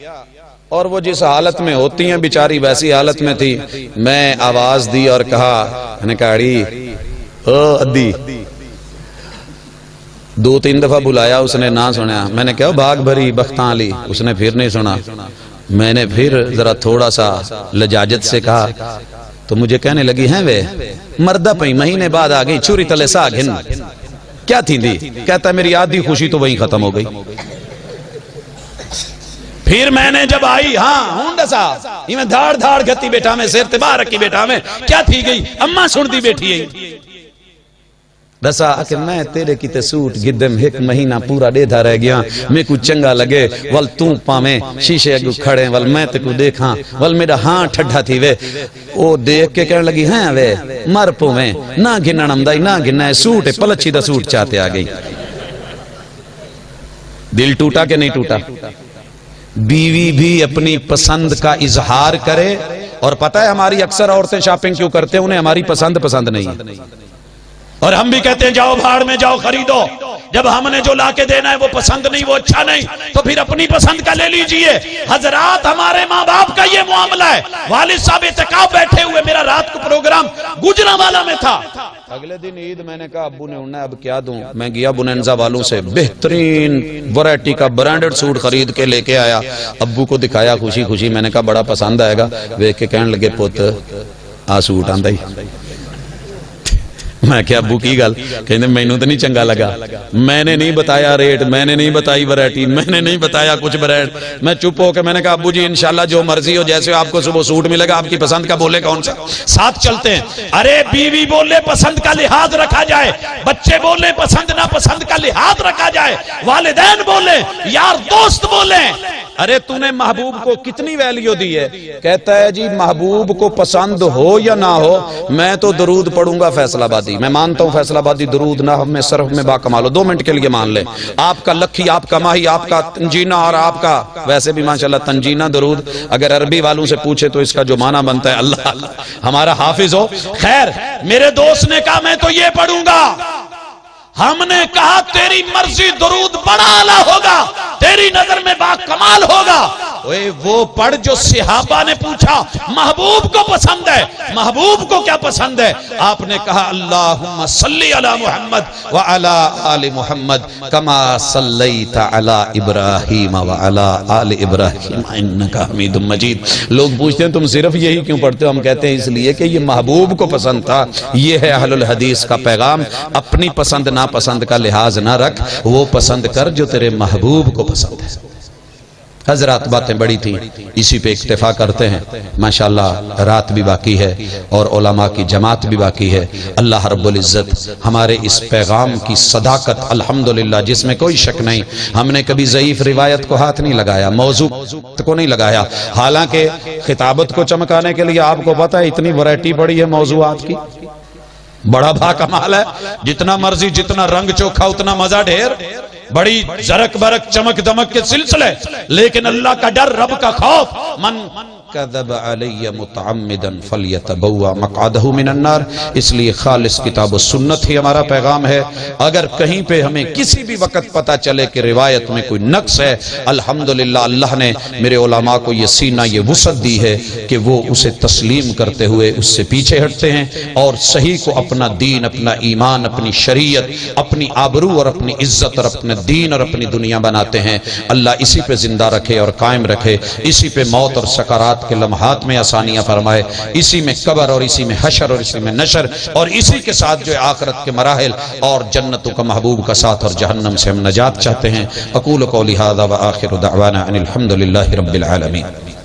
اور وہ جس حالت میں ہوتی ہیں بیچاری ویسی حالت میں تھی، میں آواز دی اور کہا، میں نے کہا اڑی او ادی، 2-3 دفعہ بلایا، اس نے نہ سنیا۔ میں نے کہا بھاگ بھری بختاں علی، اس نے پھر نہیں سنا۔ میں نے پھر ذرا تھوڑا سا لجاجت سے کہا تو مجھے کہنے لگی ہیں وے مردہ پئی، مہینے بعد آ گئی چوری تلے سا گھن، کیا تھی دی؟ کہتا ہے میری آدھی خوشی تو وہیں ختم ہو گئی۔ پھر میں نے جب آئی، ہاں ہونڈا سا یہ میں دھاڑ دھاڑ گھتی بیٹھا میں، سیر تباہ رکھی بیٹھا میں، کیا تھی گئی؟ اممہ سن دی بیٹھی ہے، دسا کہ میں تیرے کی تے سوٹ گدم ایک مہینہ پورا ڈیدھا رہ گیا میں کو چنگا لگے ول تو پاویں شیشے اگو کھڑے ول میں تے کو دیکھاں ول میرا ہاں ٹھڈا تھی وے او دیکھ کے کہنے لگی ہیں وے مر پویں نہ گننم دائی نہ گننا ہے سوٹ ہے پلچی دا سوٹ چاہتے آ گئی دل ٹوٹا کہ نہیں ٹوٹا بیوی بھی اپنی پسند کا اظہار کرے اور پتہ ہے ہماری اکثر عورتیں شاپنگ کیوں کرتے ہیں انہیں ہماری پسند نہیں ہے اور ہم بھی کہتے ہیں جاؤ بھاڑ میں جاؤ خریدو جب ہم نے جو لا کے دینا ہے وہ پسند نہیں وہ اچھا نہیں تو پھر اپنی پسند کا لے لیجئے حضرات ہمارے ماں باپ کا یہ معاملہ ہے والد صاحب اعتکاف بیٹھے ہوئے میرا رات کو پروگرام گجرانوالہ میں تھا اگلے دن عید میں نے کہا ابو نے انہیں اب کیا دوں میں گیا بنینزا والوں سے بہترین ورائٹی کا برانڈڈ سوٹ خرید کے لے کے آیا ابو کو دکھایا خوشی خوشی میں نے کہا بڑا پسند آئے گا دیکھ کے کہنے لگے پوت آ سوٹ آندا ہی میں کیا ابو کی گل کہنے میں نے تو نہیں چنگا لگا میں نے نہیں بتایا ریٹ میں نے نہیں بتائی ورائٹی میں نے نہیں بتایا کچھ برانڈ میں چپ ہو کے میں نے کہا ابو جی انشاءاللہ جو مرضی ہو جیسے آپ کو صبح سوٹ ملے گا آپ کی پسند کا بولے کون سا ساتھ چلتے ہیں ارے بیوی بولے پسند کا لحاظ رکھا جائے بچے بولے پسند نہ پسند کا لحاظ رکھا جائے والدین بولے یار دوست بولے ارے تو نے محبوب کو کتنی ویلیو دی ہے کہتا ہے جی محبوب کو پسند ہو یا نہ ہو میں تو درود پڑھوں گا فیصل آبادی میں مانتا ہوں فیصل آبادی درود نحو میں صرف میں با کمال ہو 2 منٹ کے لیے مان لیں آپ کا لکھی آپ کا ماہی آپ کا تنجینہ اور آپ کا ویسے بھی ماشاءاللہ تنجینہ درود اگر عربی والوں سے پوچھے تو اس کا جو معنی بنتا ہے اللہ ہمارا حافظ ہو خیر میرے دوست نے کہا میں تو یہ پڑھوں گا ہم نے کہا تیری مرضی درود بڑا اعلیٰ ہوگا تیری نظر میں با کمال ہوگا وہ پڑھ جو صحابہ نے پوچھا محبوب کو پسند ہے محبوب کو کیا پسند ہے آپ نے کہا اللہم صلی علی محمد وعلا آل محمد کما صلیت علی ابراہیم وعلا آل ابراہیم انکا حمید مجید لوگ پوچھتے ہیں تم صرف یہی کیوں پڑھتے ہو ہم کہتے ہیں اس لیے کہ یہ محبوب کو پسند تھا یہ ہے اہل الحدیث کا پیغام اپنی پسند نہ پسند کا لحاظ نہ رکھ وہ پسند کر جو تیرے محبوب کو پسند ہے حضرات باتیں بڑی تھیں اسی پہ اکتفا کرتے ہیں ماشاءاللہ رات بھی باقی ہے اور علماء کی جماعت بھی باقی ہے اللہ رب العزت ہمارے اس پیغام کی صداقت الحمدللہ جس میں کوئی شک نہیں ہم نے کبھی ضعیف روایت کو ہاتھ نہیں لگایا موضوع کو نہیں لگایا حالانکہ خطابت کو چمکانے کے لیے آپ کو پتہ ہے اتنی ورائٹی بڑی ہے موضوعات کی بڑا بھا کمال ہے جتنا مرضی جتنا رنگ چوکھا اتنا مزہ ڈھیر بڑی زرک برک چمک دمک کے سلسلے لیکن اللہ کا ڈر رب کا خوف من کذب علی متعمدا فلیتبوا مقعدہ من النار اس لیے خالص کتاب و سنت ہی ہمارا پیغام ہے اگر کہیں پہ ہمیں کسی بھی وقت پتا چلے کہ روایت میں کوئی نقص ہے الحمدللہ اللہ نے میرے علماء کو یہ سینہ یہ وسعت دی ہے کہ وہ اسے تسلیم کرتے ہوئے اس سے پیچھے ہٹتے ہیں اور صحیح کو اپنا دین اپنا ایمان اپنی شریعت اپنی آبرو اور اپنی عزت اور اپنے دین اور اپنی دنیا بناتے ہیں اللہ اسی پہ زندہ رکھے اور قائم رکھے اسی پہ موت اور سکرات کے لمحات میں آسانیاں فرمائے اسی میں قبر اور اسی میں حشر اور اسی میں نشر اور اسی کے ساتھ جو آخرت کے مراحل اور جنتوں کا محبوب کا ساتھ اور جہنم سے ہم نجات چاہتے ہیں اقول قولی ھذا وآخر دعوانا ان الحمدللہ رب العالمین